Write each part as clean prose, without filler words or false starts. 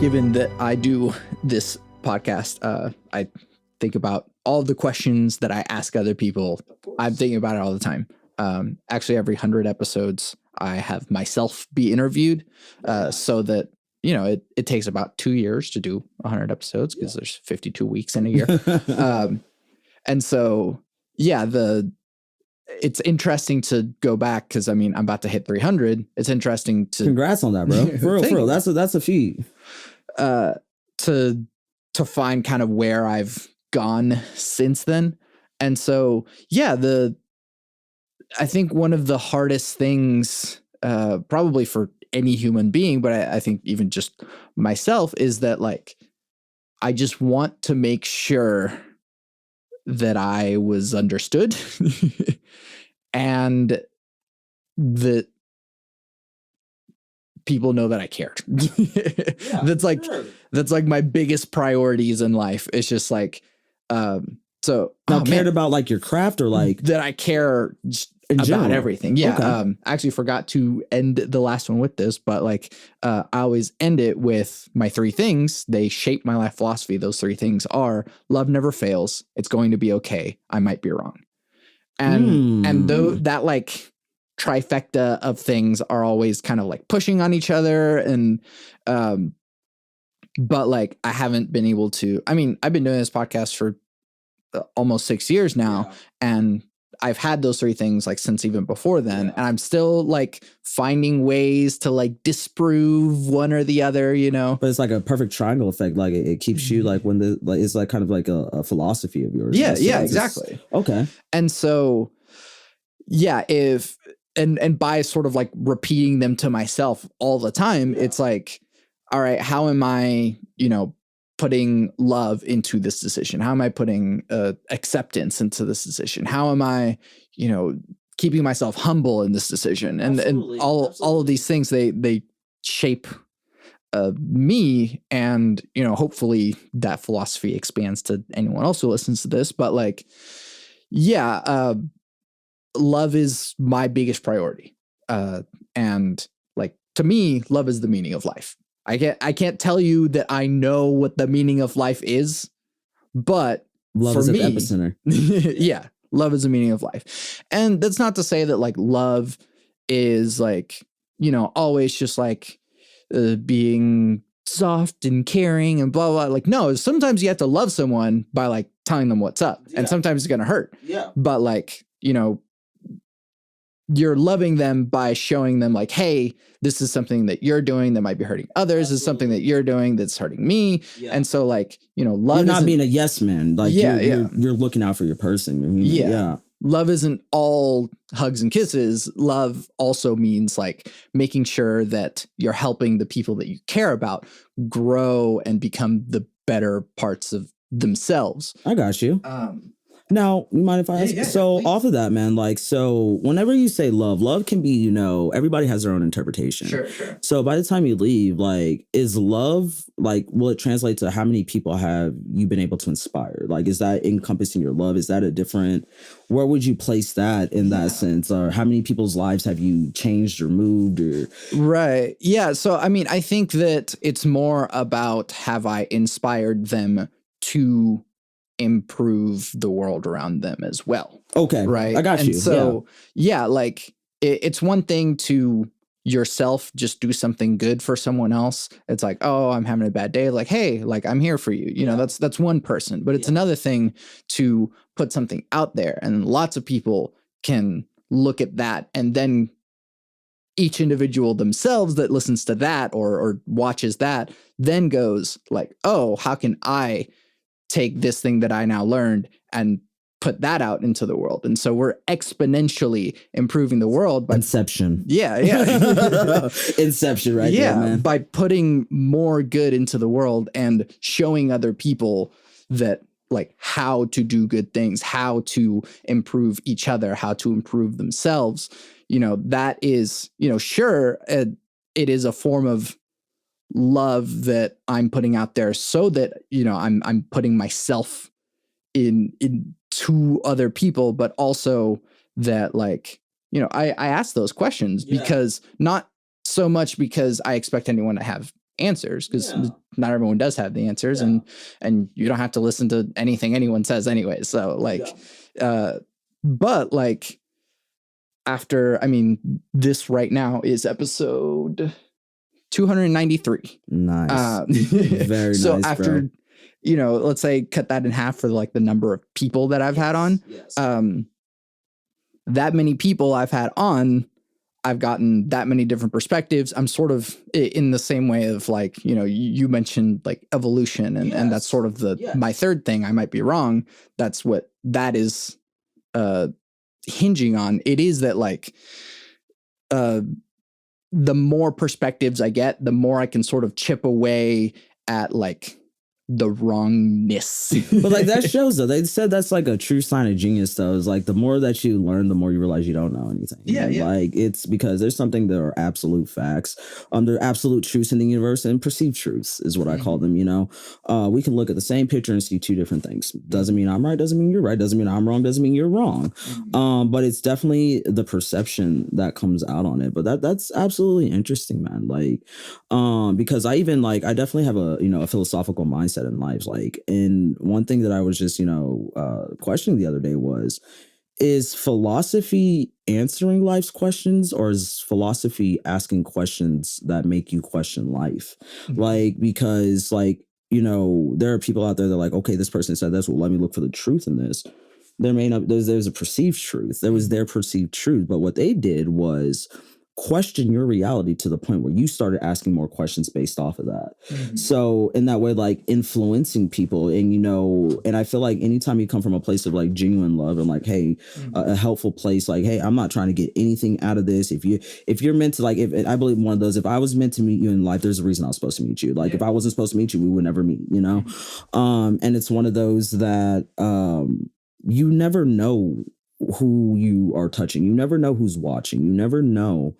given that I do this podcast, I think about all the questions that I ask other people. I'm thinking about it all the time. Actually, every 100 episodes, I have myself be interviewed, so that, you know, it takes about 2 years to do 100 episodes because there's 52 weeks in a year. And so, yeah, it's interesting to go back because, I mean, I'm about to hit 300. It's interesting to... Congrats on that, bro. For real. That's a feat. To find kind of where I've gone since then. And so, yeah, I think one of the hardest things, probably for any human being, but I think even just myself, is that, like, I just want to make sure that I was understood and that people know that I cared. That's like my biggest priorities in life. It's just like, so now cared about like your craft or like that I care about everything. Yeah. Okay. I actually forgot to end the last one with this, but like, I always end it with my 3 things. They shape my life philosophy. Those 3 things are: love never fails. It's going to be okay. I might be wrong. And though that like trifecta of things are always kind of like pushing on each other. And, but like, I haven't been able to, I mean, I've been doing this podcast for almost 6 years now, and I've had those 3 things like since even before then. And I'm still like finding ways to like disprove one or the other, you know, but it's like a perfect triangle effect. Like it keeps you like it's like kind of like a philosophy of yours. Yeah. Yeah, exactly. Okay. And so, yeah, and by sort of like repeating them to myself all the time, it's like, all right, how am I, you know, putting love into this decision? How am I putting acceptance into this decision? How am I, you know, keeping myself humble in this decision? And all of these things, they shape me, and, you know, hopefully that philosophy expands to anyone else who listens to this. But like, yeah, love is my biggest priority. And like, to me, love is the meaning of life. I can't tell you that I know what the meaning of life is, but love is at the epicenter. Yeah, love is the meaning of life. And that's not to say that like love is like, you know, always just like being soft and caring and blah, blah. Like, no, sometimes you have to love someone by like telling them what's up. And sometimes it's going to hurt. Yeah. But like, you know, you're loving them by showing them like, hey, this is something that you're doing that might be hurting others. This is something that you're doing that's hurting me. Yeah. And so like, you know, love, you're not being a yes man. Like you're looking out for your person. I mean, yeah. Love isn't all hugs and kisses. Love also means like making sure that you're helping the people that you care about grow and become the better parts of themselves. I got you. Now, you mind if I ask? So off of that, man, like, so whenever you say love can be, you know, everybody has their own interpretation. Sure. So by the time you leave, like, is love, like, will it translate to how many people have you been able to inspire? Like, is that encompassing your love? Is that a different, where would you place that in that sense? Or how many people's lives have you changed or moved or? Right. Yeah. So, I mean, I think that it's more about, have I inspired them to improve the world around them as well. Okay. Right. I got you. And so, yeah, like it's one thing to yourself just do something good for someone else. It's like, oh, I'm having a bad day. Like, hey, like I'm here for you. You know, that's one person. But it's another thing to put something out there, and lots of people can look at that, and then each individual themselves that listens to that or watches that then goes like, oh, how can I take this thing that I now learned and put that out into the world? And so we're exponentially improving the world by Inception. Yeah. Inception right there, man. By putting more good into the world and showing other people that like how to do good things, how to improve each other, how to improve themselves. You know, that is, you know, sure, it is a form of love that I'm putting out there so that, you know, I'm putting myself in to other people, but also that, like, you know, I ask those questions because not so much because I expect anyone to have answers, because not everyone does have the answers, and you don't have to listen to anything anyone says anyway. So like, but like after, I mean, this right now is episode 293. Nice. Very so nice. So after, bro. You know, let's say cut that in half for like the number of people that I've had on. That many people I've had on, I've gotten that many different perspectives. I'm sort of in the same way of like, you know, you mentioned like evolution, and that's sort of my third thing. I might be wrong. That's what that is hinging on. It is that like the more perspectives I get, the more I can sort of chip away at like the wrongness. But like that shows though, they said that's like a true sign of genius though, is like the more that you learn, the more you realize you don't know anything. Like it's because there's something that are absolute facts, there are absolute truths in the universe, and perceived truths is what I call them. You know, we can look at the same picture and see two different things. Doesn't mean I'm right, doesn't mean you're right, doesn't mean I'm wrong, doesn't mean you're wrong. But it's definitely the perception that comes out on it. But that's absolutely interesting, man. Like because I definitely have a philosophical mindset in life. Like, and one thing that I was just questioning the other day was, is philosophy answering life's questions, or is philosophy asking questions that make you question life? Like, because like, there are people out there that are like, okay, this person said this, well, let me look for the truth in this. There may not, there's a perceived truth. There was their perceived truth, but what they did was question your reality to the point where you started asking more questions based off of that. So in that way, like influencing people, and and I feel like anytime you come from a place of like genuine love and like, hey, a helpful place, like, hey, I'm not trying to get anything out of this. If you're meant to, like, if I believe one of those, if I was meant to meet you in life, there's a reason I was supposed to meet you. Like if I wasn't supposed to meet you, we would never meet, and it's one of those that you never know who you are touching. You never know who's watching. You never know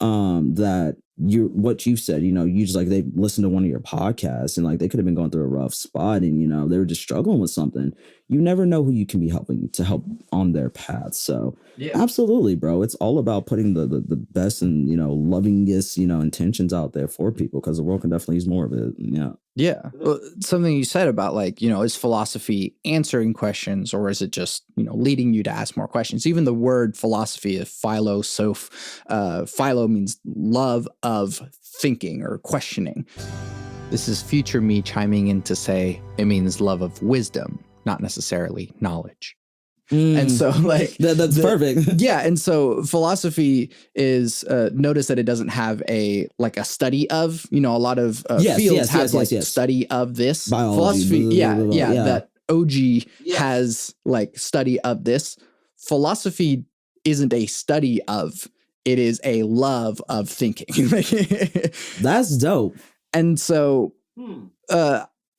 that what you said, you just like, they listened to one of your podcasts and like they could have been going through a rough spot and they were just struggling with something. You never know who you can be helping to help on their path. So absolutely, bro. It's all about putting the best and lovingest intentions out there for people, because the world can definitely use more of it. Yeah. Well, something you said about like, is philosophy answering questions, or is it just, leading you to ask more questions? Even the word philosophy is philosoph. Philo means love of thinking or questioning. This is future me chiming in to say it means love of wisdom, not necessarily knowledge. And so like that's perfect. Yeah. And so philosophy is notice that it doesn't have a study of, a lot of fields have study of this. Biology, philosophy. That OG has like study of this. Philosophy isn't a study of, it is a love of thinking. That's dope. And so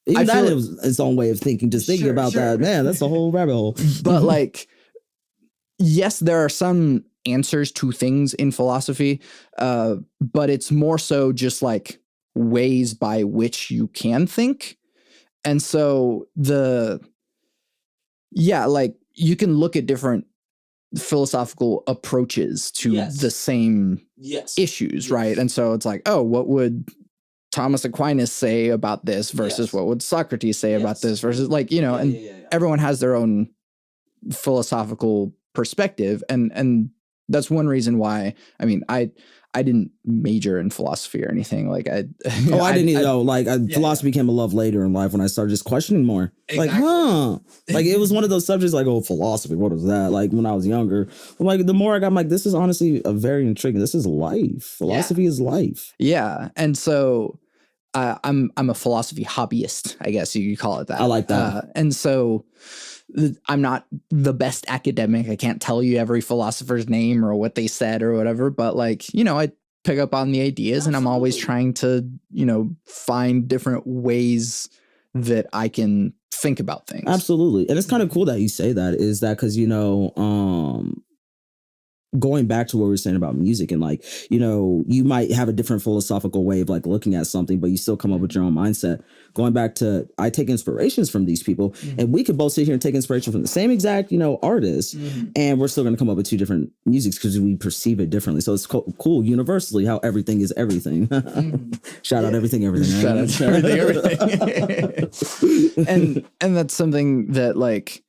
even that is its own way of thinking. Just thinking about that, man, that's a whole rabbit hole. But like, yes, there are some answers to things in philosophy, but it's more so just like ways by which you can think. And so like you can look at different philosophical approaches to the same issues, right? And so it's like, oh, what would Thomas Aquinas say about this versus what would Socrates say about this versus like, everyone has their own philosophical perspective. And that's one reason why, I mean, I didn't major in philosophy or anything. Like I didn't either. Philosophy came a love later in life when I started just questioning more. Exactly. Like, like it was one of those subjects like, oh, philosophy, what is that? Like when I was younger, like the more I got, I'm like, this is honestly a very intriguing. This is life. Philosophy is life. Yeah. And so I'm a philosophy hobbyist, I guess you could call it that. I like that. And so I'm not the best academic. I can't tell you every philosopher's name or what they said or whatever, but like, I pick up on the ideas. Absolutely. And I'm always trying to, find different ways that I can think about things. Absolutely. And it's kind of cool that you say that, is that because, going back to what we were saying about music, and like, you know, you might have a different philosophical way of like looking at something, but you still come up with your own mindset. Going back to, I take inspirations from these people, and we could both sit here and take inspiration from the same exact, you know, artist, and we're still going to come up with two different musics because we perceive it differently. So it's cool universally how everything is everything. Shout out everything. Shout out to everything. and that's something that like,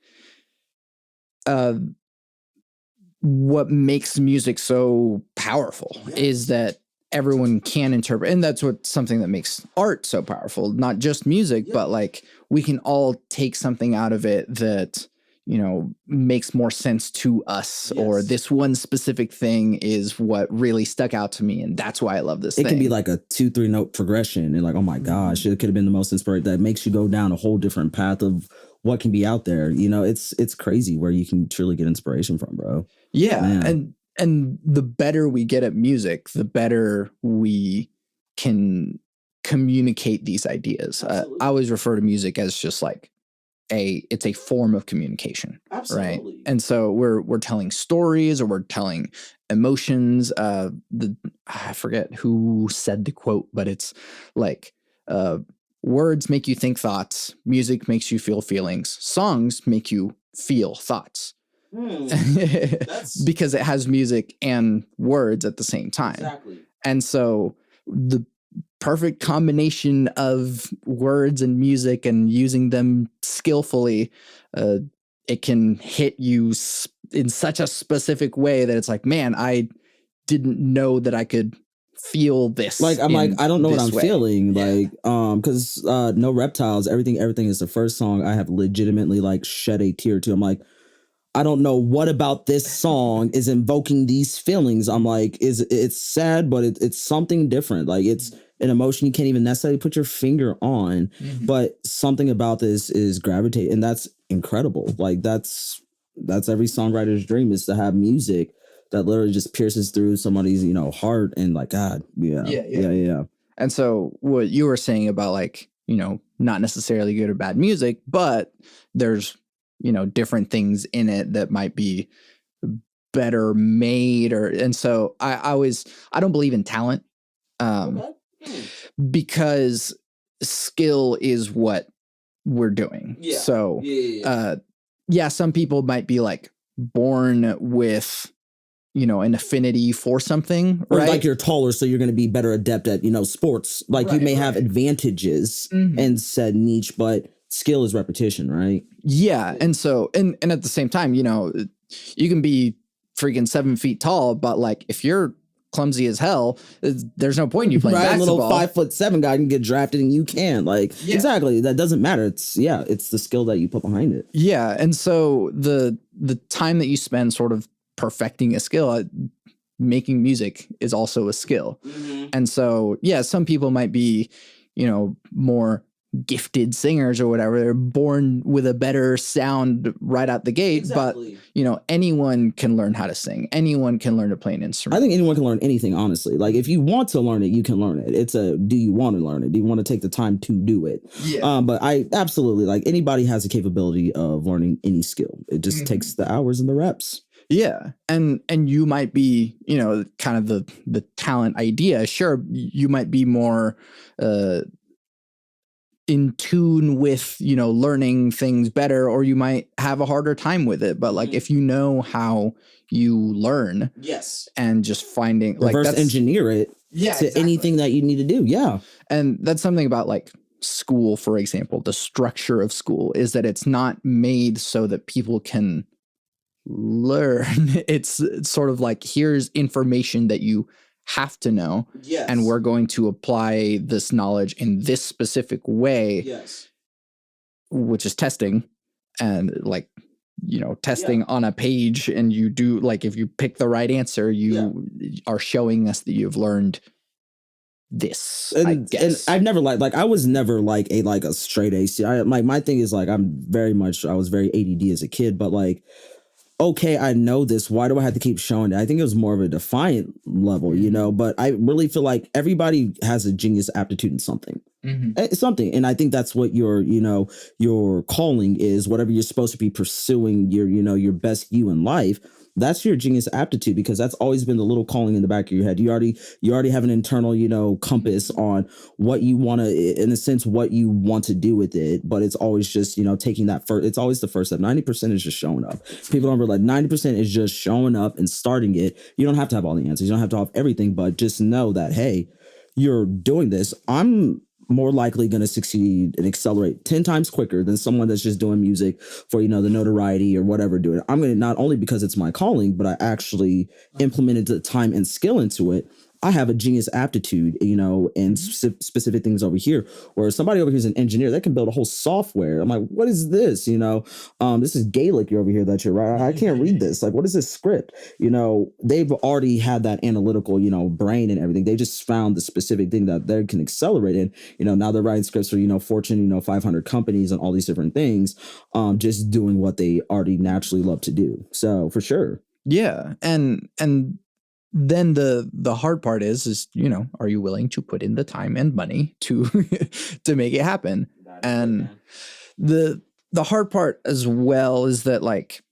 what makes music so powerful is that everyone can interpret, and that's something that makes art so powerful, not just music, but like we can all take something out of it that, you know, makes more sense to us, or this one specific thing is what really stuck out to me, and that's why I love this thing. It can be like a 2-3 note progression, and like, oh my gosh, it could have been the most inspiring. That makes you go down a whole different path of what can be out there. You know, it's crazy where you can truly get inspiration from, bro. Yeah, man. And the better we get at music, the better we can communicate these ideas. I always refer to music as just like it's a form of communication. Right? And so we're telling stories, or we're telling emotions. I forget who said the quote, but it's like, words make you think thoughts, music makes you feel feelings, songs make you feel thoughts. Because it has music and words at the same time. Exactly. And so the perfect combination of words and music and using them skillfully, it can hit you in such a specific way that it's like, man, I didn't know that I could feel this. Like, I'm like, I don't know what I'm feeling. Like, because No Reptiles, everything is the first song I have legitimately like shed a tear to. I'm like, I don't know what about this song is invoking these feelings. I'm like, it's sad, but it's something different. Like, it's an emotion you can't even necessarily put your finger on, but something about this is gravitate, and that's incredible. Like, that's every songwriter's dream, is to have music that literally just pierces through somebody's, you know, heart, and like, God, yeah. And so what you were saying about like, you know, not necessarily good or bad music, but there's, you know, different things in it that might be better made, and so I don't believe in talent, because skill is what we're doing. So some people might be like born with, you know, an affinity for something, or right? Like you're taller, so you're going to be better adept at, you know, sports. Like, you may have advantages in said niche, but skill is repetition, right? Yeah. And so, and at the same time, you know, you can be freaking 7 feet tall, but like, if you're clumsy as hell, there's no point in you playing basketball. A little 5'7" guy can get drafted, and you can. Like, exactly. That doesn't matter. It's the skill that you put behind it. Yeah. And so the time that you spend sort of perfecting a skill, making music is also a skill. And so, some people might be, you know, more gifted singers or whatever. They're born with a better sound right out the gate, but you know, anyone can learn how to sing. Anyone can learn to play an instrument. I think anyone can learn anything, honestly. Like, if you want to learn it, you can learn it. It's do you want to learn it? Do you want to take the time to do it? But I absolutely, like, anybody has the capability of learning any skill. It just takes the hours and the reps. Yeah. And you might be, you know, kind of the talent idea. Sure. You might be more, in tune with, you know, learning things better, or you might have a harder time with it. But like, if you know how you learn, and just finding like reverse engineer it to anything that you need to do. Yeah. And that's something about like school, for example. The structure of school is that it's not made so that people can learn. It's sort of like, here's information that you have to know, and we're going to apply this knowledge in this specific way, which is testing. And like, you know, testing on a page, and you do, like, if you pick the right answer, you are showing us that you've learned this. I guess. And I've never like I was never like a straight A. My thing is like, I was very ADD as a kid, but like, okay, I know this. Why do I have to keep showing it? I think it was more of a defiant level, you know, but I really feel like everybody has a genius aptitude in something. Something. And I think that's what your calling is, whatever you're supposed to be pursuing, your best you in life. that's your genius aptitude, because that's always been the little calling in the back of your head. You already have an internal, compass on what you want to, in a sense, what you want to do with it. But it's always just, taking that first, it's always the first step. 90% is just showing up. People don't realize 90% is just showing up and starting it. You don't have to have all the answers. You don't have to have everything, but just know that, hey, you're doing this. I'm more likely going to succeed and accelerate 10 times quicker than someone that's just doing music for, the notoriety or whatever doing it. I'm going to, not only because it's my calling, but I actually implemented the time and skill into it. I have a genius aptitude, and specific things over here, where somebody over here is an engineer that can build a whole software. I'm like, what is this? This is Gaelic over here that you're right. I can't read this. Like, what is this script? They've already had that analytical, brain and everything. They just found the specific thing that they can accelerate in. Now they're writing scripts for, Fortune, 500 companies and all these different things, just doing what they already naturally love to do. So for sure. Yeah. And then the hard part is, are you willing to put in the time and money to to make it happen? And the hard part as well is that, like,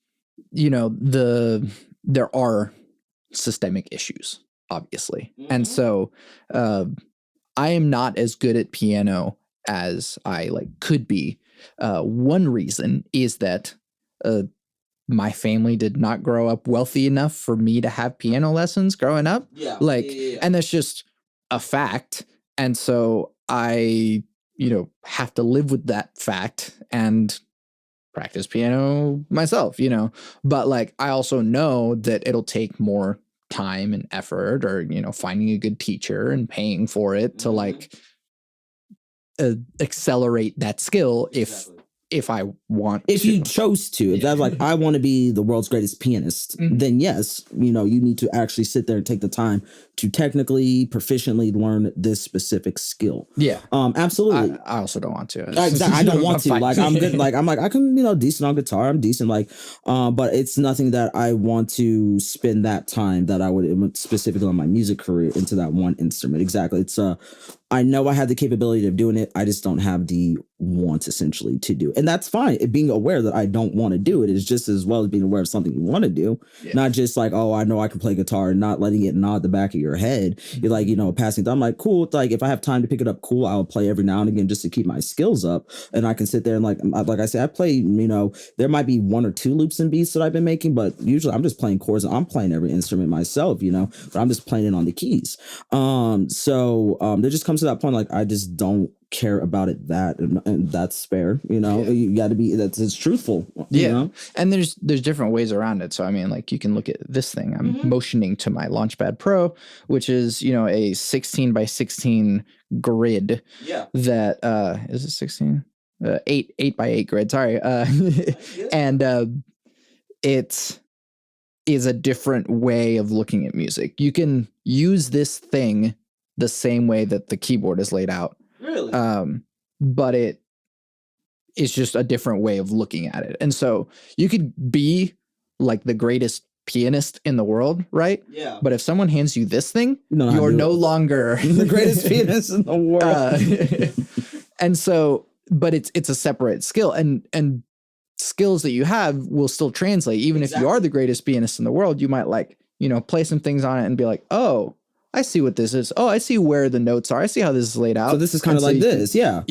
there are systemic issues, obviously. Mm-hmm. And so I am not as good at piano as I could be. One reason is that my family did not grow up wealthy enough for me to have piano lessons growing up. Yeah. And that's just a fact. And so I, have to live with that fact and practice piano myself, but I also know that it'll take more time and effort, or, finding a good teacher and paying for it to accelerate that skill. Exactly. If I want you chose to, if that's I want to be the world's greatest pianist, mm-hmm. then yes, you need to actually sit there and take the time to technically, proficiently learn this specific skill. Yeah. Absolutely. I also don't want to. I don't want to. I'm good. I can, decent on guitar. I'm decent. But it's nothing that I want to spend that time that I would specifically on my music career into that one instrument. Exactly. It's I know I have the capability of doing it. I just don't have the want, essentially, to do it. And that's fine. Being aware that I don't want to do it is just as well as being aware of something you want to do. Yeah. Not just oh, I know I can play guitar, and not letting it gnaw at the back of your head. Mm-hmm. You're passing through. I'm cool. If I have time to pick it up, cool. I'll play every now and again just to keep my skills up. And I can sit there and like I said, I play, there might be one or two loops and beats that I've been making, but usually I'm just playing chords, and I'm playing every instrument myself, but I'm just playing it on the keys. So there just comes to that point, I just don't care about it and that's fair. You got to be, it's truthful. Yeah. And there's different ways around it. So I mean, you can look at this thing. I'm mm-hmm. motioning to my Launchpad Pro, which is, a 16 by 16 grid. Yeah. That is it 16? 8 by 8 grid. Sorry. And it is a different way of looking at music. You can use this thing the same way that the keyboard is laid out. Really? But it is just a different way of looking at it. And so you could be the greatest pianist in the world, right? Yeah. But if someone hands you this thing, you're no longer the greatest pianist in the world. And so, but it's a separate skill, and skills that you have will still translate. Even if you are the greatest pianist in the world, you might play some things on it and be like, oh, I see what this is. Oh, I see where the notes are. I see how this is laid out. So this is kind of like this. Yeah.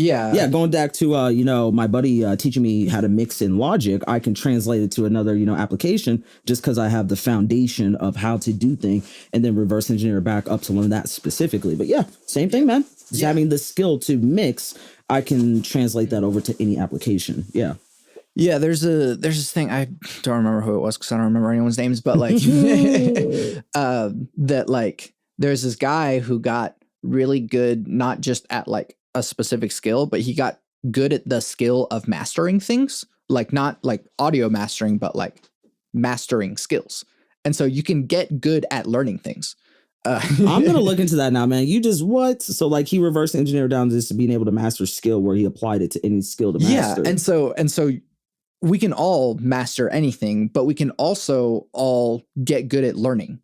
Going back to, my buddy teaching me how to mix in Logic, I can translate it to another, application just because I have the foundation of how to do things, and then reverse engineer back up to learn that specifically. But yeah, same thing, man. Just having the skill to mix, I can translate that over to any application. Yeah. Yeah, there's this thing, I don't remember who it was because I don't remember anyone's names, but that there's this guy who got really good, not just at a specific skill, but he got good at the skill of mastering things, not audio mastering, but mastering skills. And so you can get good at learning things. I'm going to look into that now, man. You just what? So he reverse engineered down this to being able to master skill where he applied it to any skill to master. Yeah. And so we can all master anything, but we can also all get good at learning.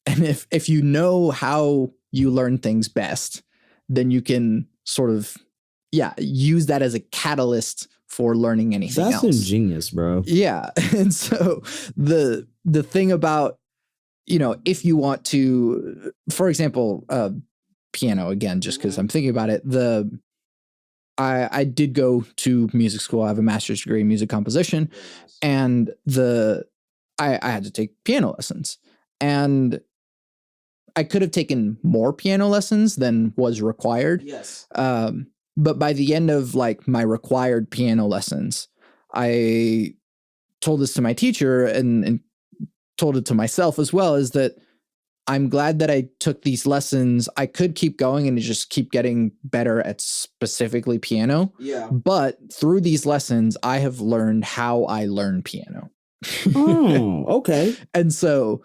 And if you know how you learn things best, then you can sort of, use that as a catalyst for learning anything else. That's ingenious, bro. Yeah. And so the thing about, if you want to, for example, piano again, just because I'm thinking about it, I did go to music school. I have a master's degree in music composition, and I had to take piano lessons, and I could have taken more piano lessons than was required. Yes. But by the end of like my required piano lessons, I told this to my teacher and told it to myself as well, is that I'm glad that I took these lessons. I could keep going and just keep getting better at specifically piano. Yeah. But through these lessons, I have learned how I learn piano. Oh, okay. And so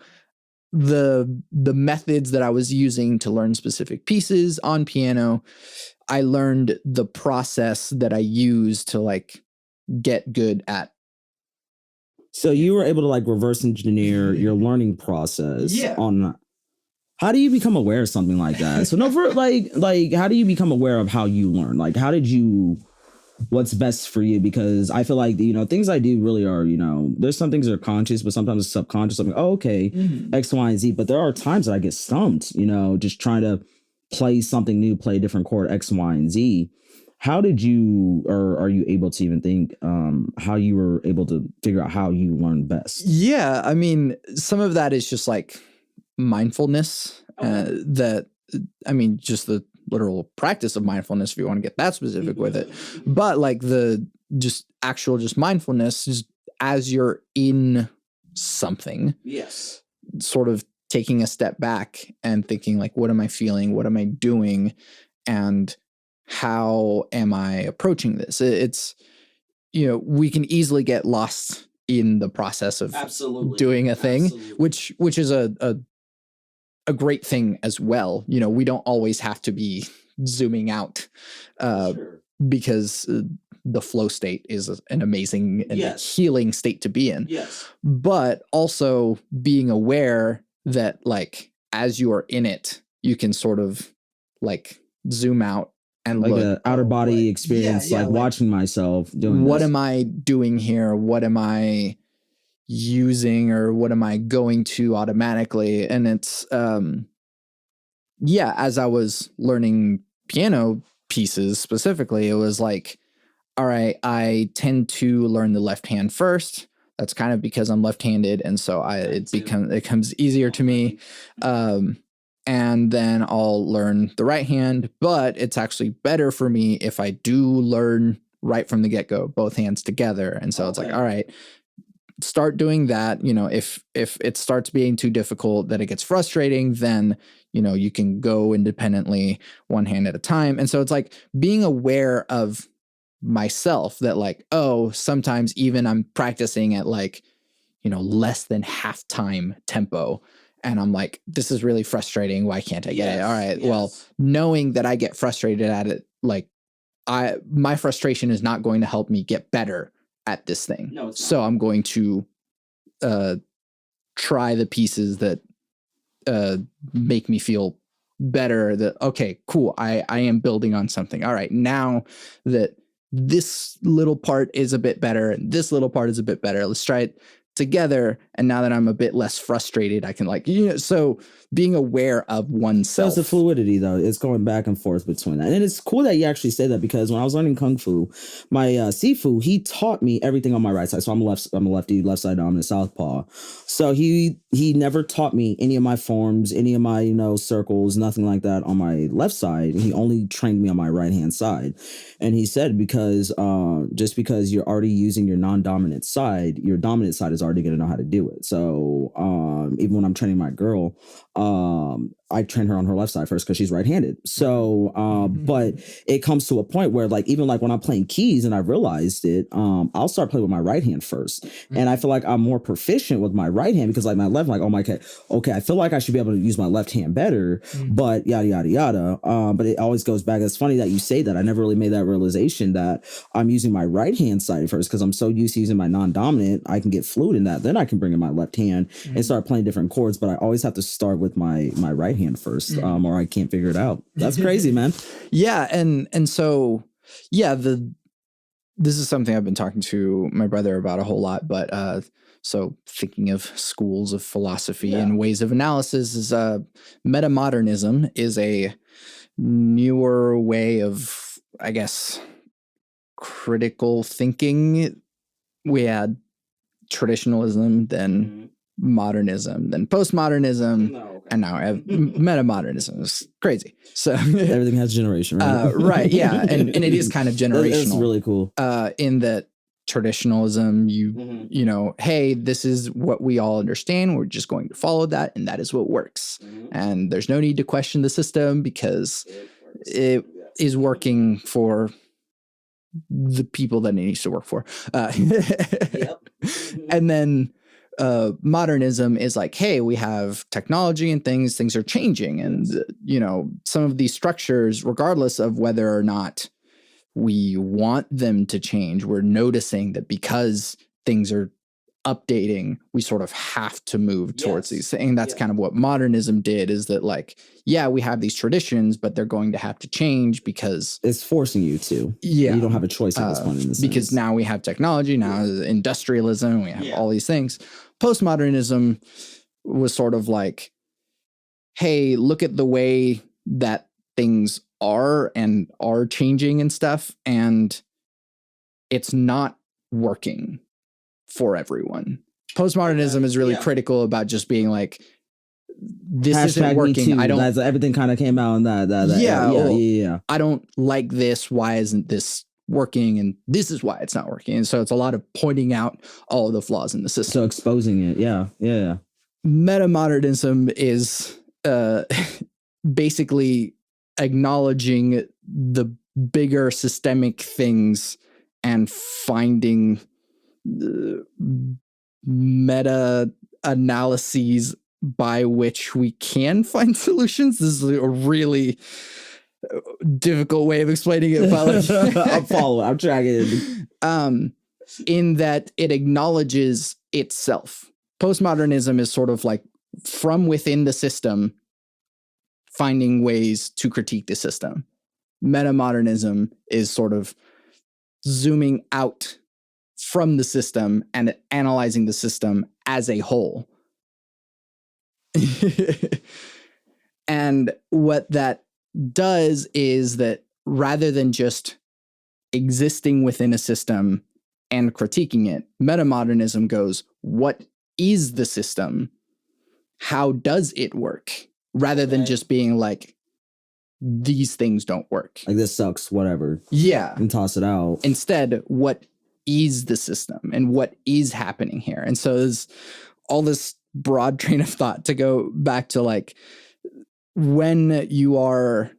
the methods that I was using to learn specific pieces on piano, I learned the process that I use to like get good at. So you were able to like reverse engineer your learning process on how do you become aware of something like that? So no, for like how do you become aware of how you learn? Like how did you, what's best for you? Because I feel like, things I do really are, there's some things that are conscious, but sometimes it's subconscious. I'm like, oh, okay, X, Y, and Z. But there are times that I get stumped, just trying to play something new, play a different chord, X, Y, and Z. How did you, or are you able to even think how you were able to figure out how you learn best? Yeah, I mean, some of that is just like mindfulness, just the literal practice of mindfulness, if you want to get that specific with it. But like the just mindfulness, just as you're in something, yes, sort of taking a step back and thinking like, what am I feeling? What am I doing? And how am I approaching this? It's, we can easily get lost in the process of doing a thing, which is a great thing as well. We don't always have to be zooming out because the flow state is an amazing and healing state to be in. Yes. But also being aware that like, as you are in it, you can sort of like zoom out and like look, an outer body experience, like watching myself doing what this. am I doing here? What am I using, or what am I going to automatically? And it's, as I was learning piano pieces specifically, it was like, all right, I tend to learn the left hand first. That's kind of because I'm left-handed. And so it becomes easier to me. And then I'll learn the right hand, but it's actually better for me if I do learn right from the get-go, both hands together. And so it's like, all right, start doing that. If it starts being too difficult, that it gets frustrating, then, you can go independently one hand at a time. And so it's like being aware of myself that like, oh, sometimes even I'm practicing at like, less than half time tempo. And I'm like, this is really frustrating. Why can't I get it? All right. Yes. Well, knowing that I get frustrated at it, like my frustration is not going to help me get better at this thing. No, it's not. So I'm going to try the pieces that make me feel better, that, okay, cool. I am building on something. All right. Now that this little part is a bit better and this little part is a bit better, let's try it together. And now that I'm a bit less frustrated, I can like, so being aware of oneself. So it's the fluidity though. It's going back and forth between that. And it's cool that you actually say that, because when I was learning Kung Fu, my Sifu, he taught me everything on my right side. So I'm a lefty, left side dominant, southpaw. So he never taught me any of my forms, any of my, circles, nothing like that on my left side. He only trained me on my right hand side. And he said, because just because you're already using your non-dominant side, your dominant side is already going to know how to do it. So even when I'm training my girl, I train her on her left side first because she's right-handed. So, but it comes to a point where like, even like when I'm playing keys and I realized it, I'll start playing with my right hand first. And I feel like I'm more proficient with my right hand because like my left, like, oh my God, okay, I feel like I should be able to use my left hand better, but yada, yada, yada. But it always goes back. It's funny that you say that. I never really made that realization that I'm using my right hand side first because I'm so used to using my non-dominant. I can get fluid in that. Then I can bring in my left hand and start playing different chords. But I always have to start with my right hand first, or I can't figure it out. That's crazy, man. Yeah. And so, yeah, this is something I've been talking to my brother about a whole lot, but so thinking of schools of philosophy and ways of analysis is metamodernism is a newer way of, I guess, critical thinking. We had traditionalism, then modernism, then post-modernism, and now I have metamodernism. It's crazy. So everything has generation, right? Right, yeah, and it is kind of generational. That's really cool. In that traditionalism, you know, hey, this is what we all understand. We're just going to follow that, and that is what works. And there's no need to question the system because it is working for the people that it needs to work for. And then modernism is like, hey, we have technology and things are changing. And, you know, some of these structures, regardless of whether or not we want them to change, we're noticing that because things are updating, we sort of have to move towards these things. And that's kind of what modernism did, is that like, yeah, we have these traditions, but they're going to have to change because it's forcing you to. Yeah. You don't have a choice at this point in this because now we have technology, now industrialism, we have all these things. Postmodernism was sort of like, hey, look at the way that things are and are changing and stuff, and it's not working for everyone. Postmodernism is really critical about just being like, this isn't working. I don't. Everything kind of came out on that. I don't like this. Why isn't this working? And this is why it's not working. And so it's a lot of pointing out all of the flaws in the system. So exposing it. Yeah. Metamodernism is basically acknowledging the bigger systemic things and finding meta analyses by which we can find solutions. This is a really difficult way of explaining it, but I'm following. I'm tracking. In that it acknowledges itself. Postmodernism is sort of like from within the system, finding ways to critique the system. Metamodernism is sort of zooming out from the system and analyzing the system as a whole. And what that does is that rather than just existing within a system and critiquing it, metamodernism goes, what is the system? How does it work? Rather than just being like, these things don't work. Like, this sucks, whatever. Yeah. And toss it out. Instead, what is the system and what is happening here? And so there's all this broad train of thought to go back to, like, when you are,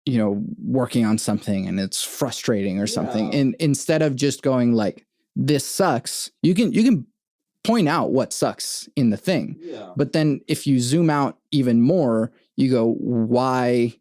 you know, working on something and it's frustrating or something, and instead of just going like, this sucks, you can point out what sucks in the thing. But then if you zoom out even more, you go, why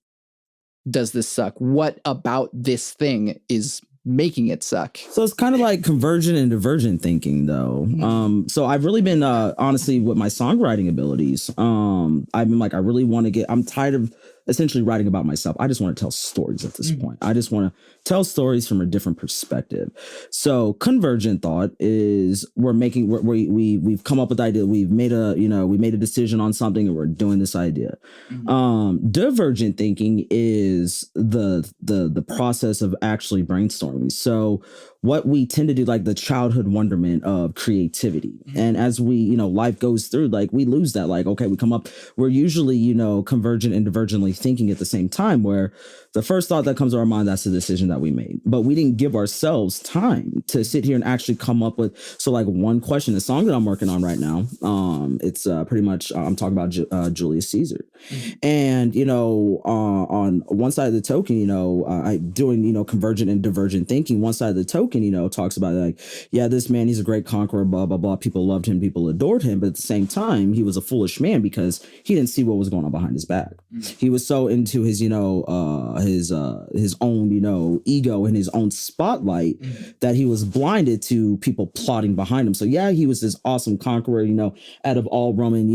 does this suck? What about this thing is making it suck? So it's kind of like convergent and divergent thinking, though. So I've really been honestly, with my songwriting abilities, I've been like, I really want to get, I'm tired of essentially writing about myself. I just want to tell stories at this point. I just want to tell stories from a different perspective. So convergent thought is we've come up with the idea. We made a decision on something and we're doing this idea. Divergent thinking is the process of actually brainstorming. So what we tend to do, like the childhood wonderment of creativity. And as we, life goes through, like we lose that, like, okay, we're usually, convergent and divergently thinking at the same time, where the first thought that comes to our mind, that's the decision that we made. But we didn't give ourselves time to sit here and actually come up with, so like one question, the song that I'm working on right now, it's pretty much, I'm talking about Julius Caesar. And, on one side of the token, I doing, convergent and divergent thinking, one side of the token, talks about like, yeah, this man, he's a great conqueror, blah, blah, blah. People loved him. People adored him. But at the same time, he was a foolish man because he didn't see what was going on behind his back. He was so into his, his own, ego and his own spotlight that he was blinded to people plotting behind him. So yeah, he was this awesome conqueror, out of all Roman,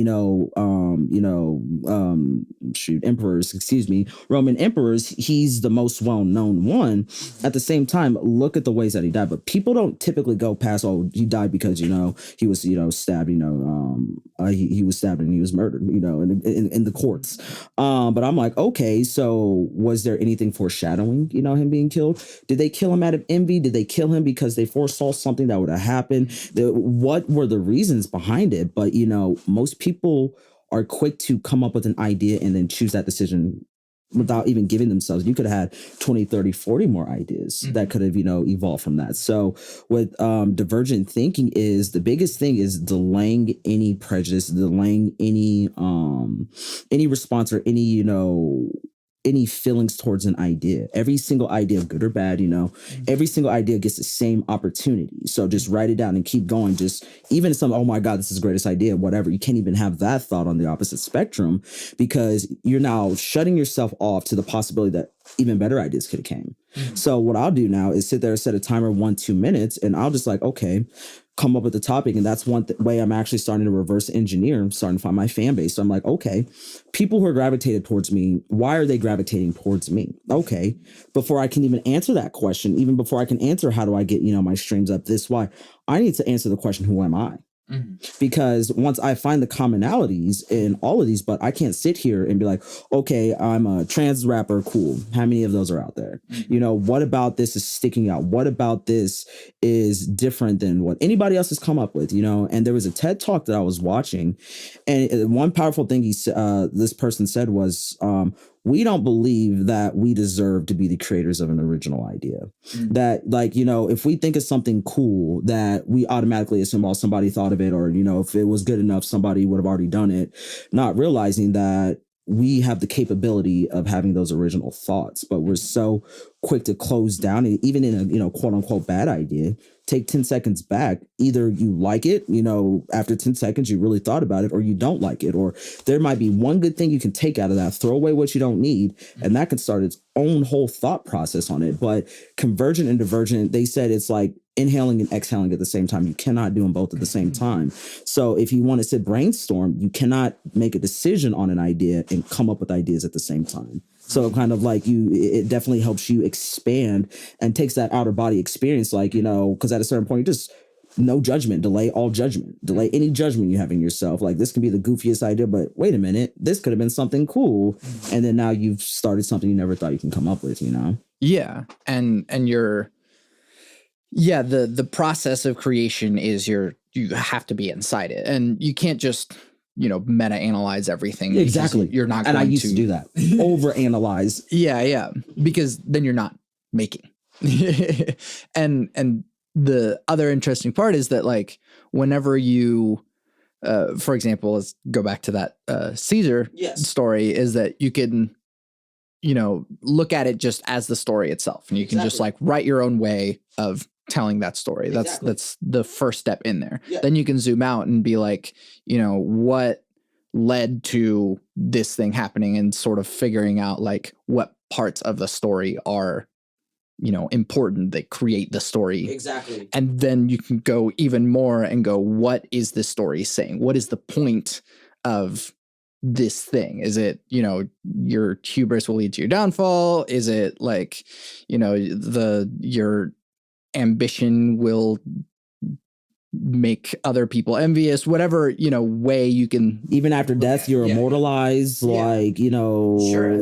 Roman emperors, he's the most well-known one. At the same time, look at the ways that he he died. But people don't typically go past, oh, he died because, you know, he was, you know, stabbed, you know, he was stabbed and he was murdered, you know, in the courts. But I'm like, okay, so was there anything foreshadowing, you know, him being killed? Did they kill him out of envy? Did they kill him because they foresaw something that would have happened? What were the reasons behind it? But, you know, most people are quick to come up with an idea and then choose that decision without even giving themselves. You could have had 20, 30, 40 more ideas that could have, you know, evolved from that. So with divergent thinking is the biggest thing is delaying any prejudice, delaying any response or any, you know, any feelings towards an idea. Every single idea, good or bad, you know, every single idea gets the same opportunity. So just write it down and keep going. Just even some, oh my God, this is the greatest idea, whatever. You can't even have that thought on the opposite spectrum because you're now shutting yourself off to the possibility that even better ideas could have came. So what I'll do now is sit there and set a timer 1-2 minutes and I'll just like, okay, come up with the topic. And that's one way I'm actually starting to reverse engineer. I'm starting to find my fan base. So I'm like, okay, people who are gravitated towards me, why are they gravitating towards me? Okay, before I can even answer that question, even before I can answer how do I get, you know, my streams up this, why I need to answer the question, who am I? Because once I find the commonalities in all of these, but I can't sit here and be like, okay, I'm a trans rapper. Cool. How many of those are out there? You know, what about this is sticking out? What about this is different than what anybody else has come up with, you know? And there was a TED talk that I was watching. And one powerful thing this person said was, we don't believe that we deserve to be the creators of an original idea. That, like, you know, if we think of something cool, that we automatically assume, well, somebody thought of it, or, you know, if it was good enough, somebody would have already done it, not realizing that we have the capability of having those original thoughts, but we're so quick to close down, and even in a, you know, quote unquote bad idea, take 10 seconds back. Either you like it, you know, after 10 seconds, you really thought about it, or you don't like it, or there might be one good thing you can take out of that, throw away what you don't need. And that can start its own whole thought process on it. But convergent and divergent, they said it's like inhaling and exhaling at the same time. You cannot do them both at the same time. So if you want to sit brainstorm, you cannot make a decision on an idea and come up with ideas at the same time. So kind of like it definitely helps you expand and takes that outer body experience, like, you know, because at a certain point, just no judgment, delay all judgment, delay any judgment you have in yourself. Like, this can be the goofiest idea, but wait a minute, this could have been something cool. And then now you've started something you never thought you can come up with, you know? Yeah. And you're, yeah, the process of creation is you have to be inside it, and you can't just, you know, meta analyze everything. Exactly. You're not and going I used to do that. Over analyze. Yeah. Because then you're not making. And the other interesting part is that, like, whenever you, for example, let's go back to that Caesar story, is that you can, you know, look at it just as the story itself, and you can just like write your own way of telling that story. That's the first step in there. Then you can zoom out and be like, you know, what led to this thing happening, and sort of figuring out like what parts of the story are, you know, important, that create the story. Exactly. And then you can go even more and go, what is this story saying? What is the point of this thing? Is it, you know, your hubris will lead to your downfall? Is it like, you know, your ambition will make other people envious? Whatever, you know, way you can. Even after death, you're immortalized, like, you know,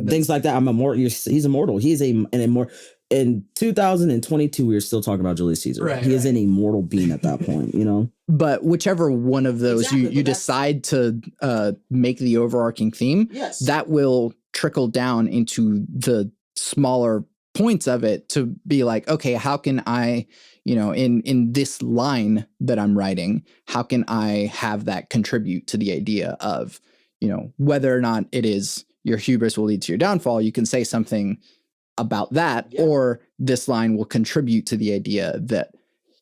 things like that. I'm immortal. He's immortal. He's an immortal. In 2022, we were still talking about Julius Caesar. He is an immortal being at that point, you know? But whichever one of those you decide to make the overarching theme, that will trickle down into the smaller points of it, to be like, okay, how can I, you know, in this line that I'm writing, how can I have that contribute to the idea of, you know, whether or not it is your hubris will lead to your downfall, you can say something about that, or this line will contribute to the idea that,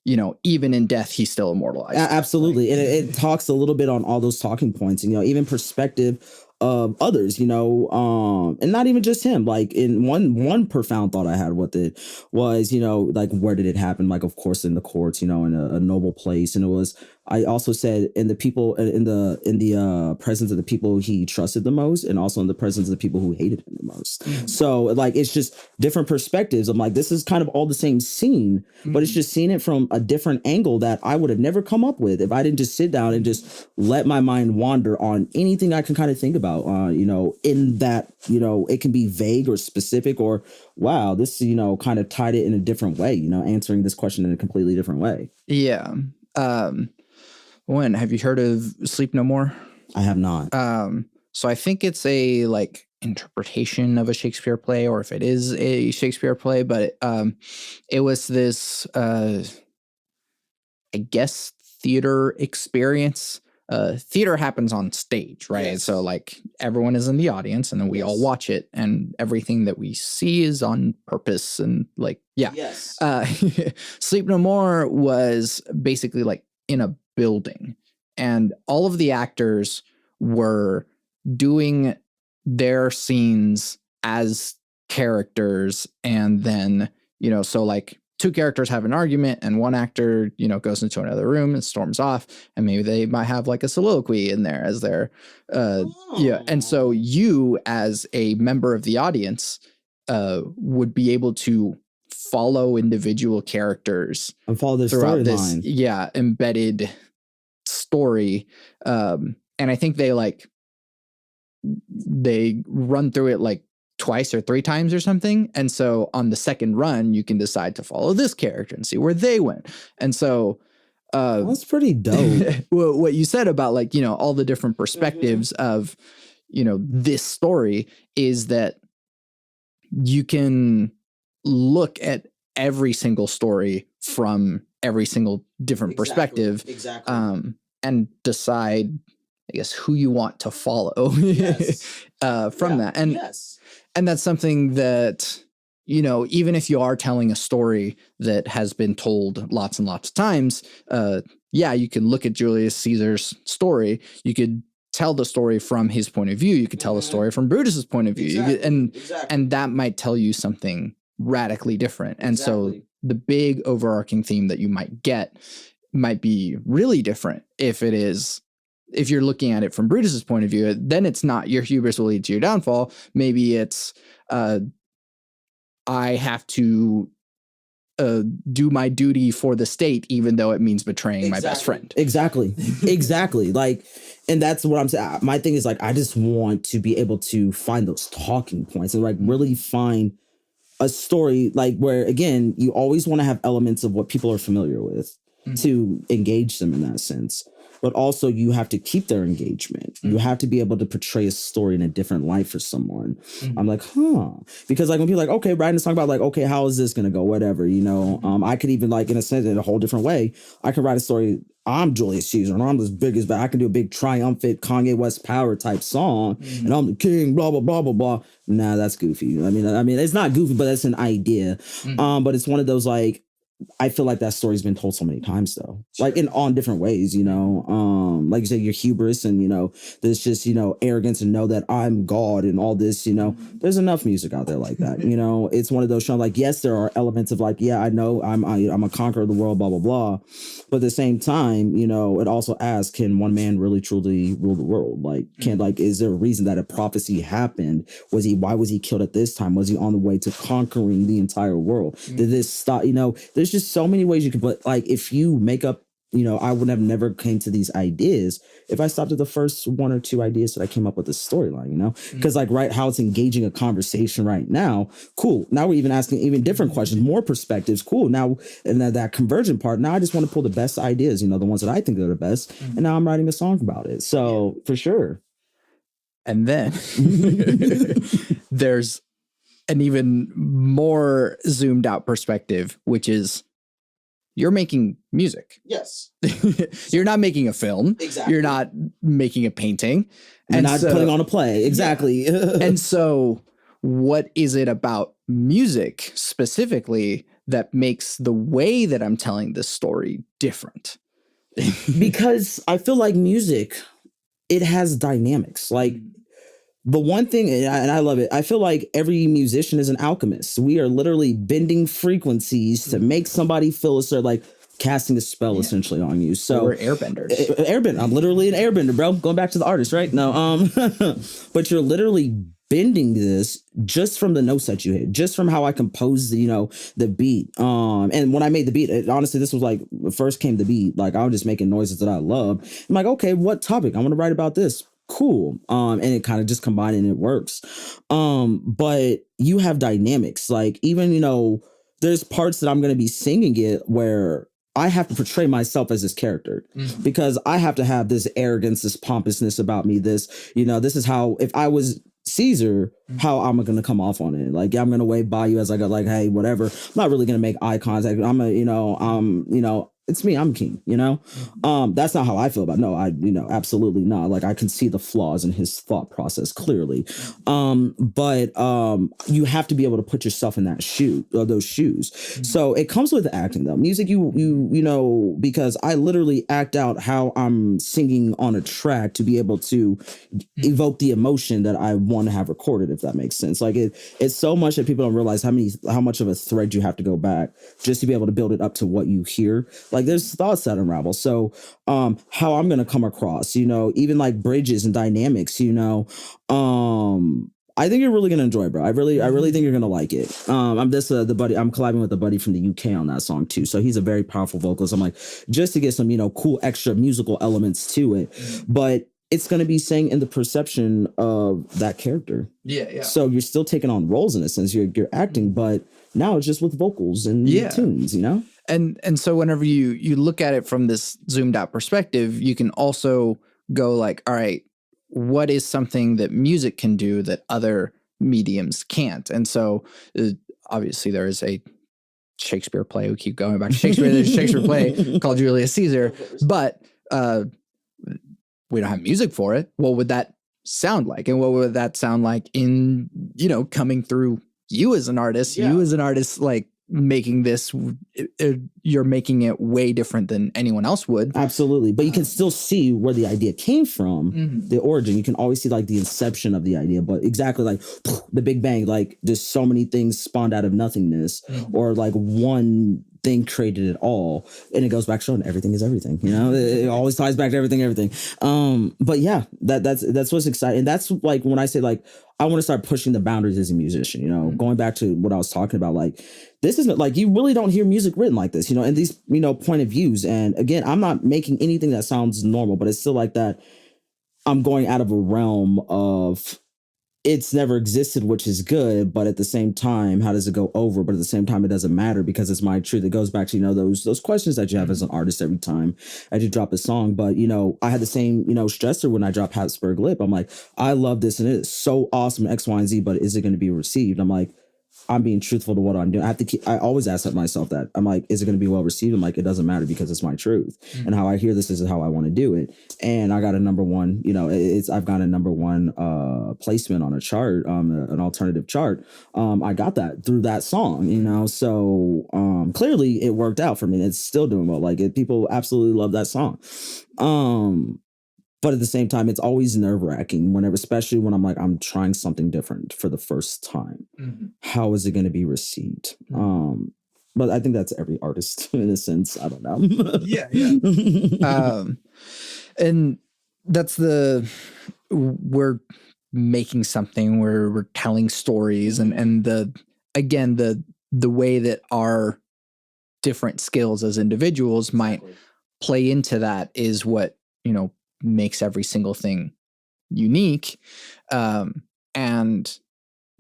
you know, even in death, he's still immortalized. Absolutely. And it talks a little bit on all those talking points, and, you know, even perspective of others, you know, and not even just him. Like, in one profound thought I had with it was, you know, like, where did it happen? Like, of course, in the courts, you know, in a noble place. And it was I also said in the people in the presence of the people he trusted the most, and also in the presence of the people who hated him the most. So like it's just different perspectives. I'm like, this is kind of all the same scene, but it's just seeing it from a different angle that I would have never come up with if I didn't just sit down and just let my mind wander on anything I can kind of think about. In that, it can be vague or specific, or wow, this kind of tied it in a different way. Answering this question in a completely different way. Yeah. Have you heard of Sleep No More? I have not. So I think it's a like interpretation of a Shakespeare play, or if it is a Shakespeare play, but it was this, I guess, theater experience. Theater happens on stage, right? Yes. So like everyone is in the audience, and then we all watch it, and everything that we see is on purpose, and like, yeah. Yes. Sleep No More was basically like in a building, and all of the actors were doing their scenes as characters, and then so like two characters have an argument, and one actor goes into another room and storms off, and maybe they might have like a soliloquy in there as their and so you as a member of the audience would be able to follow individual characters and follow their storyline. Embedded story. And I think they run through it like twice or three times or something. And so on the second run, you can decide to follow this character and see where they went. And so that's pretty dope. What you said about like, all the different perspectives of, this story is that you can look at every single story from every single different perspective. Exactly. And decide, I guess, who you want to follow from that. And and that's something that, even if you are telling a story that has been told lots and lots of times, you can look at Julius Caesar's story. You could tell the story from his point of view. You could tell the story from Brutus's point of view. And that might tell you something radically different. And so the big overarching theme that you might get might be really different if you're looking at it from Brutus's point of view. Then it's not your hubris will lead to your downfall. Maybe it's I have to do my duty for the state, even though it means betraying my best friend. Exactly. Like, and that's what I'm saying. My thing is like, I just want to be able to find those talking points and like really find a story like where, again, you always want to have elements of what people are familiar with to engage them in that sense. But also you have to keep their engagement. You have to be able to portray a story in a different light for someone. I'm like, because like when people are like, okay, writing a song about like, okay, how is this going to go? Whatever, I could even like in a sense, in a whole different way, I could write a story. I'm Julius Caesar and I'm as big as, but I can do a big triumphant Kanye West power type song and I'm the king, blah, blah, blah, blah, blah. Nah, that's goofy. I mean, it's not goofy, but that's an idea. But it's one of those like, I feel like that story's been told so many times though, like on different ways, like you said, your hubris and, there's just, arrogance and know that I'm God and all this, there's enough music out there like that. It's one of those shows like, yes, there are elements of like, yeah, I know I'm a conqueror of the world, blah, blah, blah. But at the same time, it also asks, can one man really truly rule the world? Like, is there a reason that a prophecy happened? Why was he killed at this time? Was he on the way to conquering the entire world? Did this stop? There's just so many ways you could, but like if you make up, I would have never came to these ideas if I stopped at the first one or two ideas that I came up with the storyline, because like how it's engaging a conversation right now. Cool. Now we're even asking even different questions, more perspectives. Cool. Now, and that convergent part, now I just want to pull the best ideas, the ones that I think are the best. And now I'm writing a song about it. So for sure. And then there's an even more zoomed out perspective, which is you're making music. Yes. You're not making a film. Exactly. You're not making a painting. You're not putting on a play. Exactly. Yeah. And so what is it about music specifically that makes the way that I'm telling this story different? Because I feel like music, it has dynamics. Like, the one thing, and I love it, I feel like every musician is an alchemist. We are literally bending frequencies to make somebody feel a certain, like, casting a spell essentially on you. So we're airbenders. Airbender. I'm literally an airbender, bro. Going back to the artist, right? No, but you're literally bending this just from the notes that you hit, just from how I composed the beat. And when I made the beat, honestly, this was like first came the beat. Like I was just making noises that I loved. I'm like, okay, what topic? I want to write about this. Cool. And it kind of just combined and it works. But you have dynamics. Like even, there's parts that I'm going to be singing it where I have to portray myself as this character because I have to have this arrogance, this pompousness about me. This is how, if I was Caesar, how I'm going to come off on it. Like, I'm going to wave by you as I go like, hey, whatever. I'm not really going to make eye contact. It's me, I'm king, that's not how I feel about it. No, absolutely not. Like I can see the flaws in his thought process clearly. But you have to be able to put yourself in those shoes. So it comes with acting though. Music, because I literally act out how I'm singing on a track to be able to evoke the emotion that I want to have recorded, if that makes sense. Like it's so much that people don't realize how much of a thread you have to go back just to be able to build it up to what you hear. Like there's thoughts that unravel. So how I'm going to come across, even like bridges and dynamics, I think you're really going to enjoy it, bro. I really think you're going to like it. I'm collabing with a buddy from the UK on that song too. So he's a very powerful vocalist. I'm like, just to get some, cool extra musical elements to it. But it's going to be saying in the perception of that character. Yeah. So you're still taking on roles in a sense. You're acting, but now it's just with vocals and tunes, And so whenever you look at it from this zoomed out perspective, you can also go like, all right, what is something that music can do that other mediums can't? And so obviously there is a Shakespeare play. We keep going back to Shakespeare. There's a Shakespeare play called Julius Caesar, but we don't have music for it. What would that sound like? And what would that sound like in, coming through you as an artist, like making this, you're making it way different than anyone else would. Absolutely. But you can still see where the idea came from, the origin. You can always see like the inception of the idea, but exactly like the Big Bang, like there's so many things spawned out of nothingness or like one thing created it all. And it goes back showing everything is everything, it always ties back to everything. But yeah, that's what's exciting. And that's like, when I say like, I want to start pushing the boundaries as a musician, going back to what I was talking about, like, this isn't like, you really don't hear music written like this, and these, point of views. And again, I'm not making anything that sounds normal, but it's still like that. I'm going out of a realm of it's never existed, which is good. But at the same time, how does it go over? But at the same time, it doesn't matter because it's my truth. It goes back to, those questions that you have as an artist every time as you drop a song. But, I had the same, stressor when I dropped Habsburg Lip. I'm like, I love this and it's so awesome, X, Y, and Z, but is it going to be received? I'm like, I'm being truthful to what I'm doing. I always ask myself that. I'm like, is it going to be well received? I'm like, it doesn't matter because it's my truth. And how I hear this is how I want to do it. And I got a number one, I've got a number one placement on a chart, an alternative chart. I got that through that song, so clearly it worked out for me. It's still doing well. Like people absolutely love that song. But at the same time, it's always nerve-wracking especially when I'm like, I'm trying something different for the first time. How is it going to be received? But I think that's every artist in a sense. I don't know. Yeah. And that's we're making something where we're telling stories and the way that our different skills as individuals might play into that is what, makes every single thing unique. And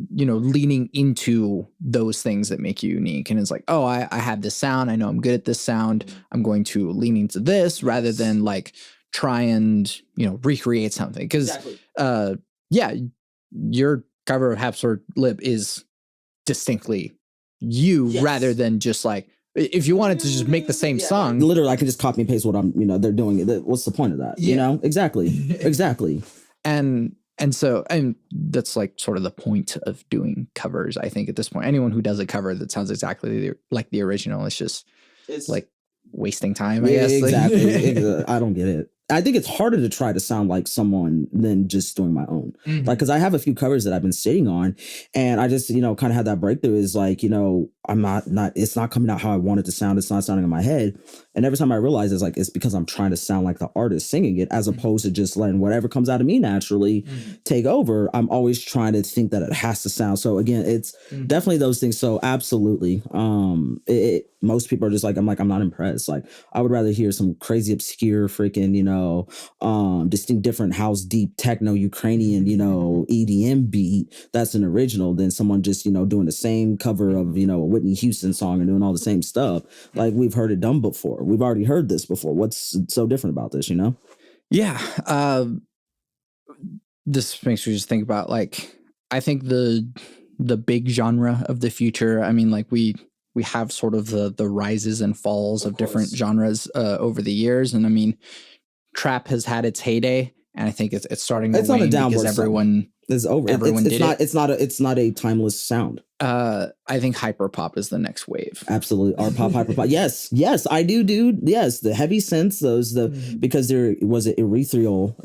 leaning into those things that make you unique. And it's like, oh, I have this sound. I know I'm good at this sound. I'm going to lean into this rather than like try and, recreate something. Because, your cover of Habsburg Lip is distinctly you rather than just like, if you wanted to just make the same song. Literally, I can just copy and paste what I'm, they're doing. What's the point of that? Exactly. And so that's like sort of the point of doing covers, I think, at this point. Anyone who does a cover that sounds exactly like the original, it's like wasting time, I guess. Exactly. I don't get it. I think it's harder to try to sound like someone than just doing my own. Like, because I have a few covers that I've been sitting on, and I just, kind of had that breakthrough. Is like, I'm not. It's not coming out how I want it to sound. It's not sounding in my head. And every time I realize it's because I'm trying to sound like the artist singing it, as opposed to just letting whatever comes out of me naturally take over. I'm always trying to think that it has to sound. So again, it's definitely those things. So absolutely. Most people are just like, I'm not impressed. Like, I would rather hear some crazy obscure freaking, distinct different house deep techno Ukrainian, EDM beat that's an original than someone just, doing the same cover of, a Whitney Houston song and doing all the same stuff. Like, we've heard it done before. We've already heard this before. What's so different about this, Yeah. This makes me just think about, like, I think the big genre of the future, I mean, like, we have sort of the rises and falls of different genres over the years. And I mean, trap has had its heyday, and I think it's starting to wane because everyone is over. It's not a timeless sound. I think hyperpop is the next wave. Absolutely. Art pop, hyperpop. Yes, I do, dude. Yes, the heavy synths, because there was ethereal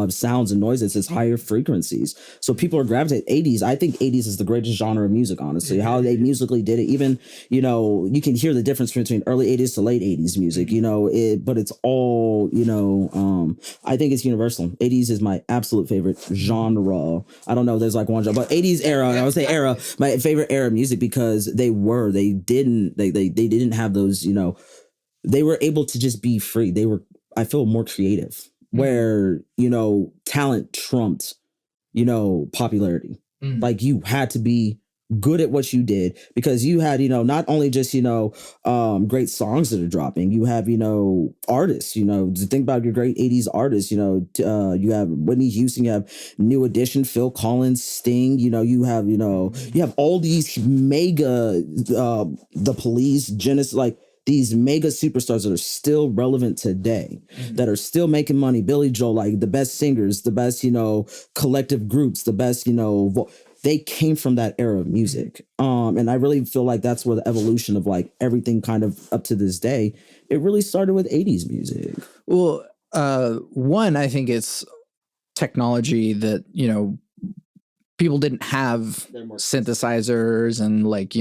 sounds and noises, it's higher frequencies. So people are gravitating. 80s, I think 80s is the greatest genre of music, honestly. How they musically did it. Even, you can hear the difference between early 80s to late 80s music, but it's all, I think it's universal. 80s is my absolute favorite genre. I don't know, there's like one genre, but 80s era, I would say era, my favorite era of music, because they didn't have those, they were able to just be free. They were, I feel, more creative, where, talent trumped, popularity. Like, you had to be good at what you did, because you had, not only just, great songs that are dropping, you have, artists, think about your great 80s artists, you have Whitney Houston, you have New Edition, Phil Collins, Sting, you have all these mega, the Police, Genesis, like, these mega superstars that are still relevant today, that are still making money. Billy Joel, like, the best singers, the best, collective groups, the best, they came from that era of music. And I really feel like that's where the evolution of, like, everything kind of up to this day, it really started with 80s music. Well, one, I think it's technology that, people didn't have synthesizers and, like,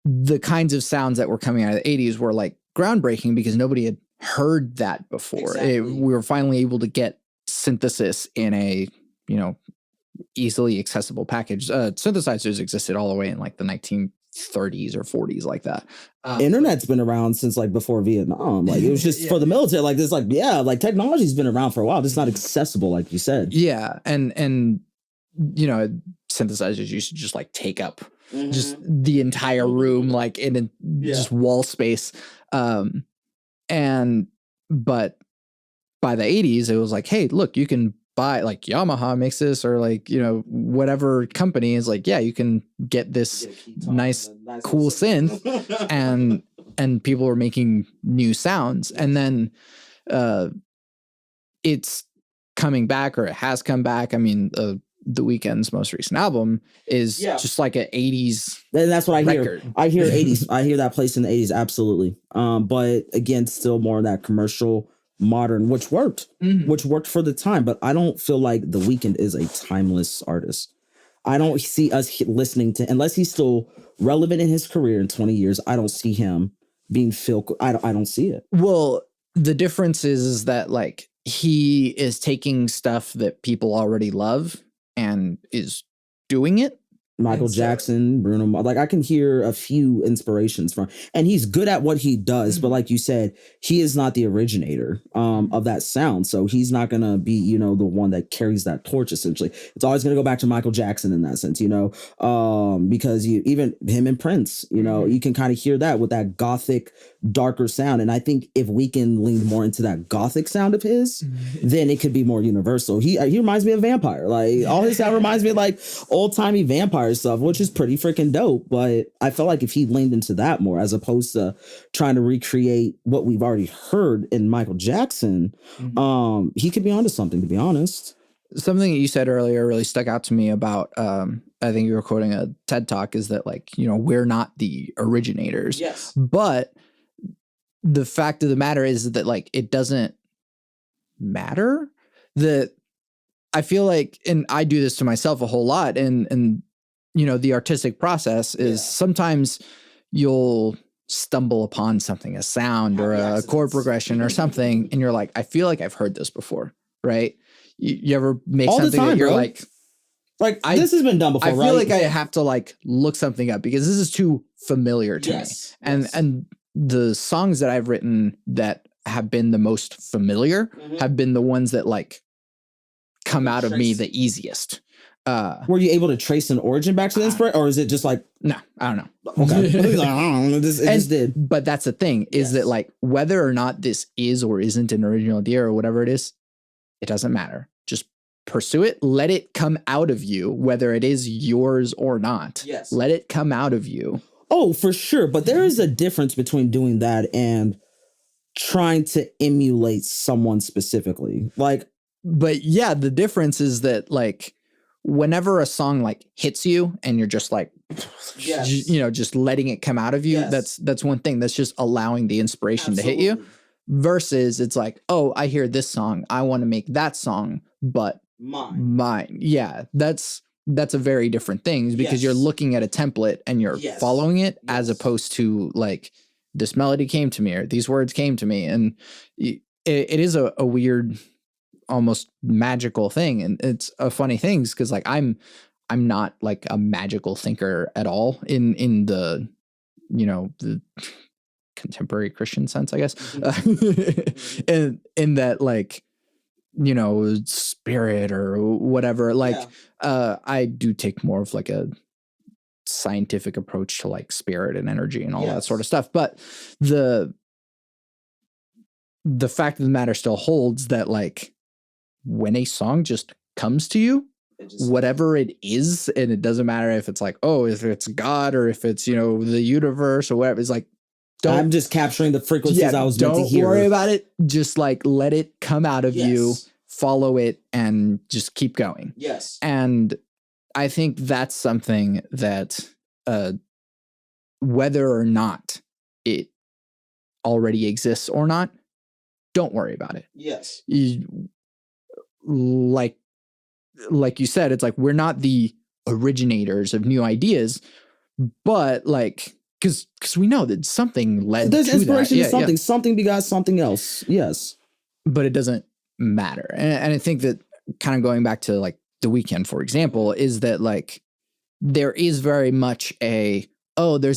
the kinds of sounds that were coming out of the 80s were, like, groundbreaking because nobody had heard that before. Exactly. We were finally able to get synthesis in a, easily accessible package. Synthesizers existed all the way in, like, the 1930s or 40s, like that. Internet's been around since, like, before Vietnam. Like, it was just for the military. Like, this, like, like, technology's been around for a while. It's not accessible, like you said. Yeah, and synthesizers used to just, like, take up just the entire room, like, in just wall space. But by the 80s, it was like, hey, look, you can buy, like, Yamaha makes this, or, like, whatever company is like, yeah, you can get this nice cool synth, and people were making new sounds. And then it's coming back, or it has come back. I mean, the Weeknd's most recent album is just like an 80s and that's what record. I hear 80s. I hear that place in the 80s, absolutely. But again, still more of that commercial modern, which worked for the time. But I don't feel like the Weeknd is a timeless artist. I don't see us listening to, unless he's still relevant in his career in 20 years. I don't see him being I don't see it. Well, the difference is that, like, he is taking stuff that people already love and is doing it. Michael Jackson, Bruno, like, I can hear a few inspirations from, and he's good at what he does, but like you said, he is not the originator of that sound. So he's not going to be, the one that carries that torch, essentially. It's always going to go back to Michael Jackson in that sense, because even him and Prince, you can kind of hear that with that gothic, darker sound. And I think if Weeknd leaned more into that gothic sound of his, then it could be more universal. He reminds me of Vampire. Like, all his sound reminds me of, like, old-timey Vampire stuff, which is pretty freaking dope. But I felt like if he leaned into that more, as opposed to trying to recreate what we've already heard in Michael Jackson, he could be onto something, to be honest. Something that you said earlier really stuck out to me about, I think you were quoting a TED Talk, is that, like, we're not the originators. Yes. But the fact of the matter is that like it doesn't matter. That I feel like, and I do this to myself a whole lot, and you know, the artistic process is sometimes you'll stumble upon something, a sound or a chord progression or something, and you're like, I feel like I've heard this before, right? You ever make all something the time, that you're bro. like this has been done before, I feel like I have to like look something up because this is too familiar to me. And the songs that I've written that have been the most familiar have been the ones that like come out of me the easiest. Were you able to trace an origin back to the inspiration, or is it just like, no, I don't know. Okay. Like, I don't know. It just did. But that's the thing is that like whether or not this is or isn't an original idea or whatever it is, it doesn't matter. Just pursue it. Let it come out of you, whether it is yours or not. Yes. Let it come out of you. Oh, for sure. But there is a difference between doing that and trying to emulate someone specifically. Like, but yeah, the difference is that like whenever a song like hits you and you're just like, you know, just letting it come out of you, that's one thing. That's just allowing the inspiration to hit you. Versus it's like, oh, I hear this song, I want to make that song, but mine. Yeah, that's a very different thing because you're looking at a template and you're following it as opposed to like this melody came to me or these words came to me. And it is a weird, almost magical thing. And it's a funny thing because like I'm not like a magical thinker at all in the, you know, the contemporary Christian sense, I guess. And in that like, you know, spirit or whatever, like I do take more of like a scientific approach to like spirit and energy and all that sort of stuff. But the fact of the matter still holds that like when a song just comes to you, whatever it is, and it doesn't matter if it's like, oh, if it's God or if it's, you know, the universe or whatever, it's like, I'm just capturing the frequencies I was meant to hear. Don't worry about it. Just like let it come out of you, follow it, and just keep going. Yes. And I think that's something that whether or not it already exists or not, don't worry about it. Yes. Like you said, it's like we're not the originators of new ideas, but like because we know that something led there's to inspiration that. to something. Something begot something else. Yes. But it doesn't matter. And I think that kind of going back to like the Weeknd, for example, is that like there is very much there's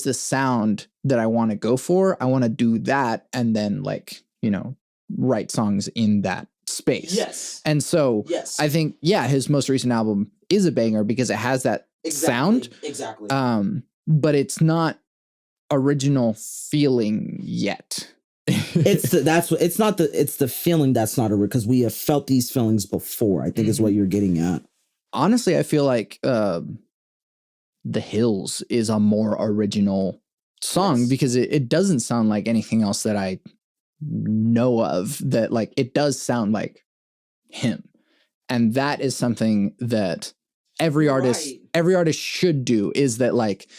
this sound that I want to go for. I want to do that. And then like, you know, write songs in that space. Yes. And so I think, his most recent album is a banger because it has that sound. Exactly. But it's not original feeling yet. It's the feeling that's not because we have felt these feelings before, I think is what you're getting at. Honestly, I feel like The Hills is a more original song because it doesn't sound like anything else that I know of. That like it does sound like him, and that is something that every artist should do, is that like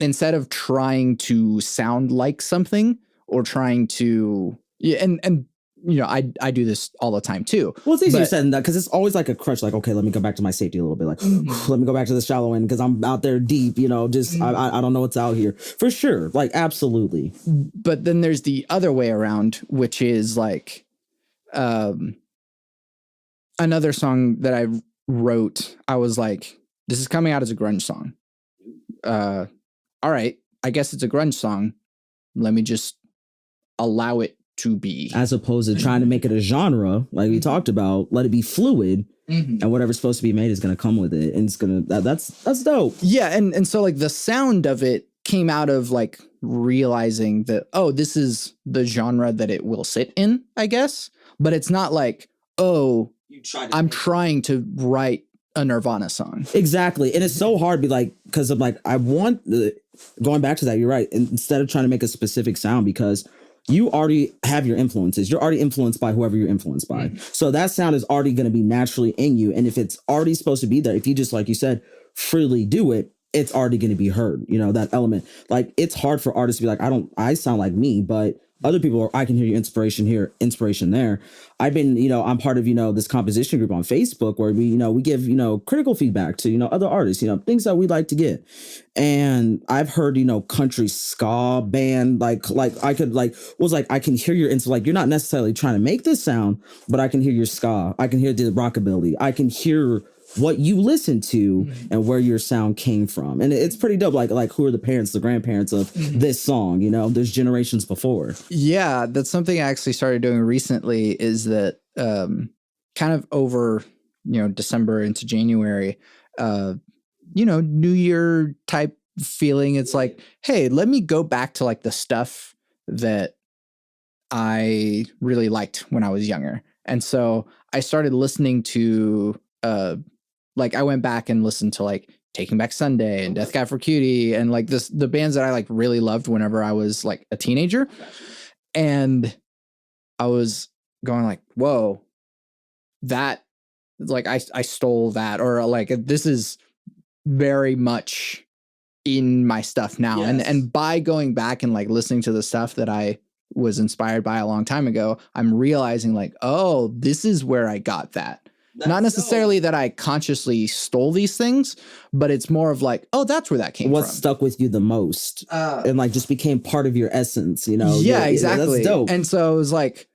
instead of trying to sound like something or trying to and you know, I do this all the time too. Well, it's easier said than that because it's always like a crutch. Like, okay, let me go back to my safety a little bit. Like, let me go back to the shallow end because I'm out there deep. You know, just I don't know what's out here for sure. Like, absolutely. But then there's the other way around, which is like another song that I wrote. I was like, this is coming out as a grunge song. All right, I guess it's a grunge song. Let me just allow it to be, as opposed to trying to make it a genre like we talked about. Let it be fluid, and whatever's supposed to be made is going to come with it, and it's gonna that's dope. And so like the sound of it came out of like realizing that, oh, this is the genre that it will sit in, I guess. But it's not like, oh, I'm trying to write a Nirvana song. Exactly. And it's so hard to be like, because I'm like, I want going back to that, you're right. Instead of trying to make a specific sound, because you already have your influences. You're already influenced by whoever you're influenced by. So that sound is already going to be naturally in you. And if it's already supposed to be there, if you just, like you said, freely do it, it's already going to be heard. You know, that element. Like, it's hard for artists to be like, I sound like me, but other people, I can hear your inspiration here, inspiration there. I've been, I'm part of, this composition group on Facebook where we give, critical feedback to, other artists, things that we like to get. And I've heard, country ska band, I can hear your, it's like, you're not necessarily trying to make this sound, but I can hear your ska. I can hear the rockabilly. I can hear what you listen to and where your sound came from. And it's pretty dope. Like who are the parents, the grandparents of this song, there's generations before. Yeah. That's something I actually started doing recently, is that kind of over, December into January, New Year type feeling. It's like, hey, let me go back to like the stuff that I really liked when I was younger. And so I started listening to, I went back and listened to like Taking Back Sunday and Death Cab for Cutie and like the bands that I like really loved whenever I was like a teenager. And I was going like, whoa, that like I stole that, or like this is very much in my stuff now. Yes. And by going back and like listening to the stuff that I was inspired by a long time ago, I'm realizing like, oh, this is where I got that. Not necessarily that I consciously stole these things, but it's more of like, oh, that's where that came from. What stuck with you the most and like just became part of your essence, Yeah, exactly. That's dope. And so it was like,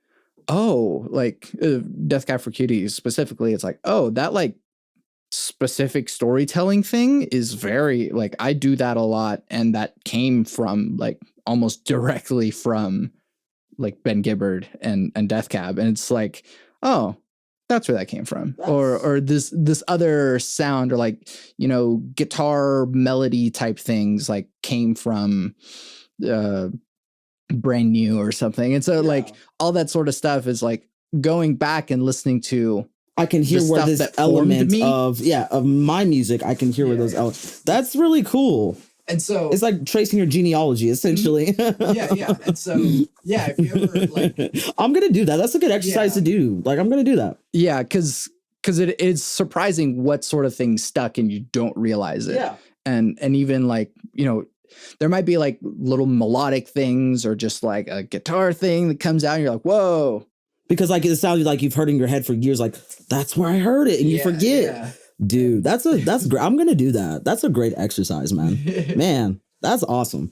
oh, like Death Cab for Cutie specifically, it's like, oh, that like specific storytelling thing is very like, I do that a lot. And that came from like almost directly from like Ben Gibbard and Death Cab. And it's like, oh, that's where that came from. Or this other sound, or like, guitar melody type things like came from Brand New or something. And so like all that sort of stuff is like going back and listening to, I can hear where this element of my music, I can hear where those elements. That's really cool. And so it's like tracing your genealogy, essentially. Yeah. And so, yeah, if you ever like, I'm going to do that. That's a good exercise to do. Like, I'm going to do that. Yeah. Cause it is surprising what sort of things stuck and you don't realize it. Yeah. And even like, there might be like little melodic things or just like a guitar thing that comes out and you're like, whoa. Because like, it sounds like you've heard in your head for years, like that's where I heard it and you forget. Yeah. Dude, that's great. I'm gonna do that. That's a great exercise, man. Man, that's awesome.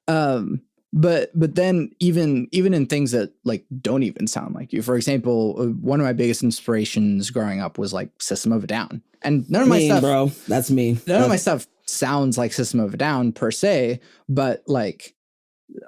But then even in things that like don't even sound like you. For example, one of my biggest inspirations growing up was like System of a Down, and none of my stuff, bro. That's me. None of my stuff sounds like System of a Down per se, but like,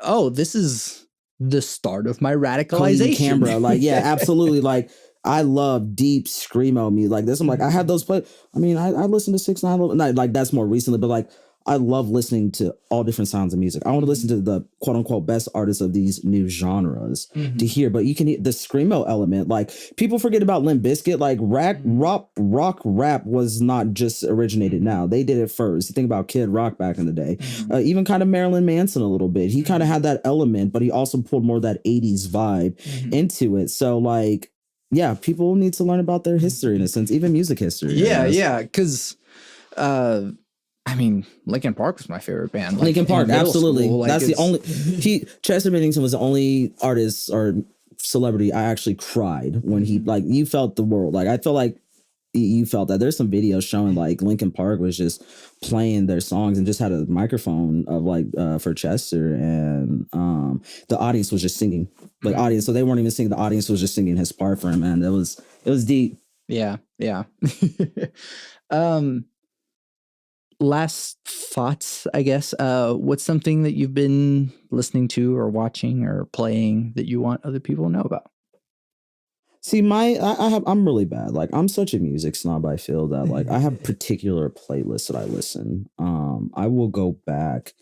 oh, this is the start of my radicalization. Canberra, like, yeah, absolutely, like. I love deep screamo music like this. I'm like, I have those play. I mean, I listen to 6ix9ine, like that's more recently, but like I love listening to all different sounds of music. I want to listen to the quote unquote best artists of these new genres to hear, but you can the screamo element. Like people forget about Limp Bizkit. Like rock rap was not just originated now. They did it first. You think about Kid Rock back in the day, even kind of Marilyn Manson a little bit. He kind of had that element, but he also pulled more of that 80s vibe into it. So like, yeah, people need to learn about their history in a sense, even music history. Yeah, because I mean, Linkin Park was my favorite band. Like, Linkin Park, absolutely. School, like, that's the only. Chester Bennington was the only artist or celebrity I actually cried when he like. You felt the world. Like I felt like you felt that. There's some videos showing like Linkin Park was just playing their songs and just had a microphone of like for Chester, and the audience was just singing. Like audience, so they weren't even singing. The audience was just singing his part for him, and it was deep. Yeah. Last thoughts, I guess. What's something that you've been listening to or watching or playing that you want other people to know about? See, I'm really bad. Like I'm such a music snob. I feel that like I have particular playlists that I listen. I will go back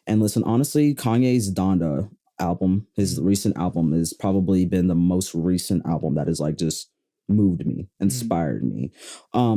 and listen. Honestly, Kanye's Donda album, his recent album, has probably been the most recent album that has like just moved me, inspired me.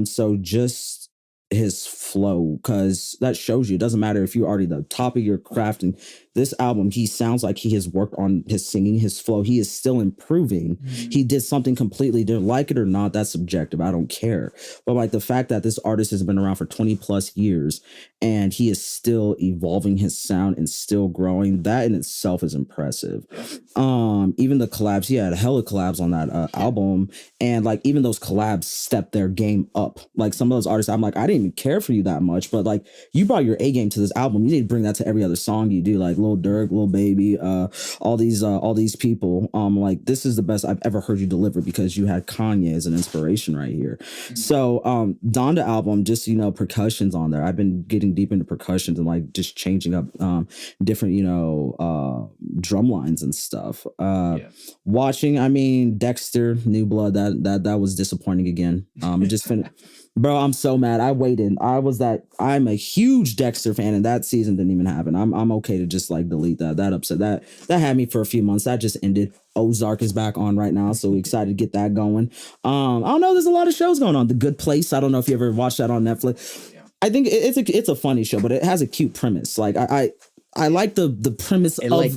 So just his flow, because that shows you it doesn't matter if you're already the top of your craft. And this album, he sounds like he has worked on his singing, his flow. He is still improving. He did something completely different. Like it or not, that's subjective. I don't care. But like the fact that this artist has been around for 20 plus years and he is still evolving his sound and still growing, that in itself is impressive. Even the collabs, he had a hella collabs on that album, and like even those collabs stepped their game up. Like some of those artists, I'm like, I didn't even care for you that much, but like you brought your A game to this album. You need to bring that to every other song you do, like Lil Durk, Lil Baby, all these people. Like this is the best I've ever heard you deliver, because you had Kanye as an inspiration right here. So Donda album, just percussions on there. I've been getting deep into percussions and like just changing up different drum lines and stuff. Watching, I mean, Dexter, New Blood, that was disappointing again. It just finished. Bro, I'm so mad. I waited. I'm a huge Dexter fan, and that season didn't even happen. I'm okay to just like delete that. That upset. That had me for a few months. That just ended. Ozark is back on right now, so excited to get that going. I don't know. There's a lot of shows going on. The Good Place. I don't know if you ever watched that on Netflix. I think it's a funny show, but it has a cute premise. Like I like the premise of. Like,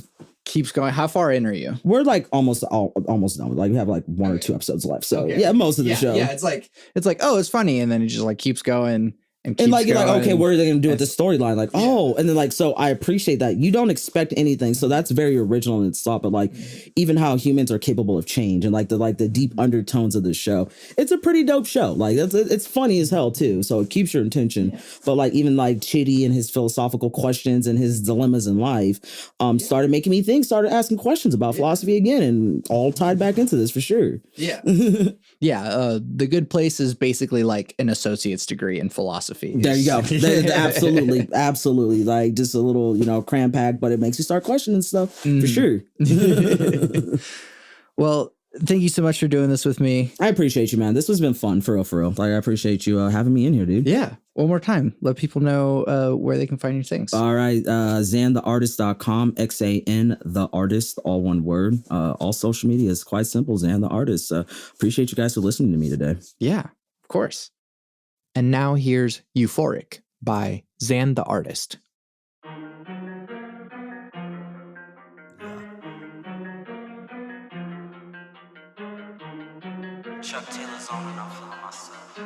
keeps going. How far in are you? We're like almost done. Like we have like one or two episodes left. So yeah, most of the show. Yeah, it's like, oh, it's funny, and then it just like keeps going and like you're like, okay, what are they gonna do with the storyline? Like, and then like, so I appreciate that you don't expect anything. So that's very original in its thought. But like, even how humans are capable of change and like the deep undertones of the show. It's a pretty dope show. Like it's funny as hell too. So it keeps your attention. Yeah. But like even like Chitty and his philosophical questions and his dilemmas in life started making me think. Started asking questions about philosophy again, and all tied back into this for sure. Yeah. The Good Place is basically like an associate's degree in philosophy. There you go. Absolutely. Like just a little, cram pack, but it makes you start questioning stuff for sure. Well, thank you so much for doing this with me. I appreciate you, man. This has been fun for real. Like I appreciate you having me in here, dude. Yeah. One more time. Let people know where they can find your things. All right. Xantheartist.com, XAN the artist, all one word. All social media is quite simple. Xan the Artist. Appreciate you guys for listening to me today. Yeah, of course. And now here's Euphoric by Xantheartist. Chuck Taylor's on and I'm feeling myself.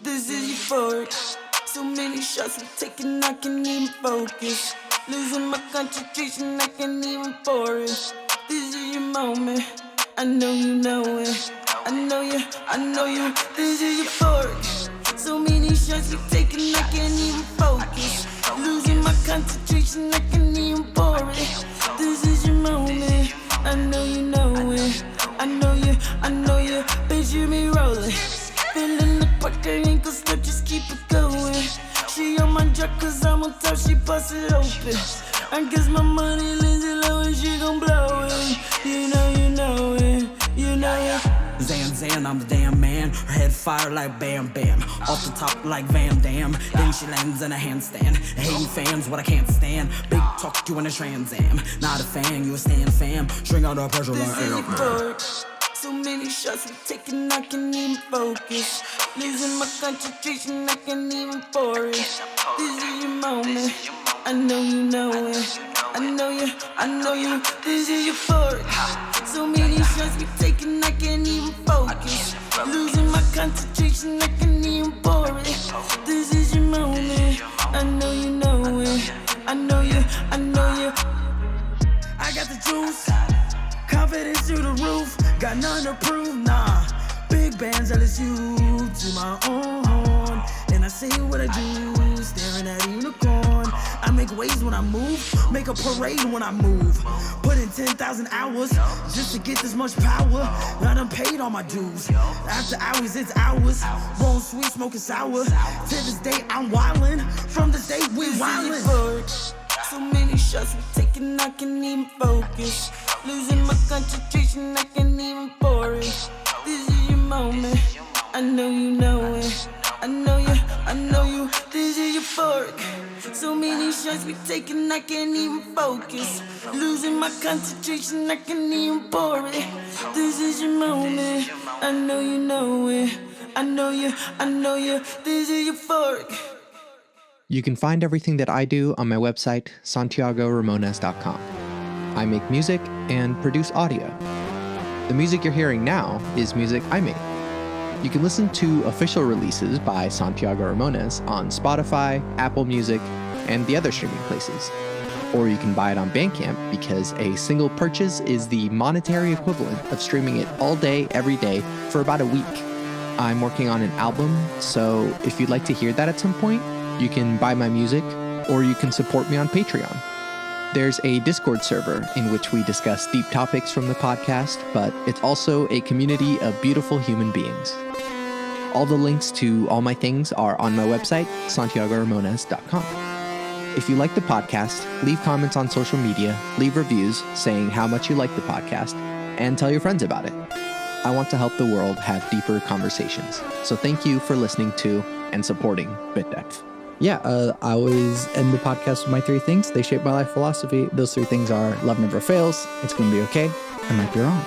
This is euphoric. So many shots we're taking, I can't even focus. Losing my concentration, I can't even pour it. This is your moment. I know you know it. I know you. This is euphoric. So many shots we're taking, I can't even focus. Losing my concentration, I can't even pour it. This is your moment. I know you know it. I know you. Picture me rolling. Feeling the poker ain't gon' slip, just keep it going. She on my drug cause I'm on top, she bust it open. I guess my money lays low and she gon' blow it. You know it. Zan, I'm the damn man. Her head fire like bam bam. Off the top like Van Damme. Then she lands in a handstand. Hating fans, what I can't stand. Big talk, you in a Trans Am. Not a fan, you a stand fam. String out the pressure like air. So many shots we're taking, I can't even focus. Losing my concentration, I can't even pour it. This is your moment. I know you know it. I know you. This is euphoric. So many shots we're taking, I can't even focus. Losing my concentration, I can't even pour it. This is your moment. I know you know it. I know you. I got the juice. Confidence through the roof. Got none to prove, nah. Big bands, LSU to my own horn. And I say what I do, staring at a unicorn. I make waves when I move, make a parade when I move. Put in 10,000 hours just to get this much power. I done paid all my dues. After hours, it's hours. Rolling sweet, smoking sour. To this day, I'm wildin'. From this day, we wildin'. So many shots we're taking, I can't even focus. Losing my concentration, I can't even pour it. This is your moment. I know you know it. I know you. This is euphoric. So many shots we taking, I can't even focus. Losing my concentration, I can't even pour it. This is your moment. I know you know it. I know you, this is euphoric. You can find everything that I do on my website, SantiagoRamones.com. I make music and produce audio. The music you're hearing now is music I made. You can listen to official releases by Santiago Ramones on Spotify, Apple Music, and the other streaming places. Or you can buy it on Bandcamp because a single purchase is the monetary equivalent of streaming it all day, every day, for about a week. I'm working on an album, so if you'd like to hear that at some point, you can buy my music, or you can support me on Patreon. There's a Discord server in which we discuss deep topics from the podcast, but it's also a community of beautiful human beings. All the links to all my things are on my website, SantiagoRamones.com. If you like the podcast, leave comments on social media, leave reviews saying how much you like the podcast, and tell your friends about it. I want to help the world have deeper conversations. So thank you for listening to and supporting BitDepth. Yeah, I always end the podcast with my 3 things. They shape my life philosophy. Those 3 things are: love never fails, it's going to be okay, I might be wrong.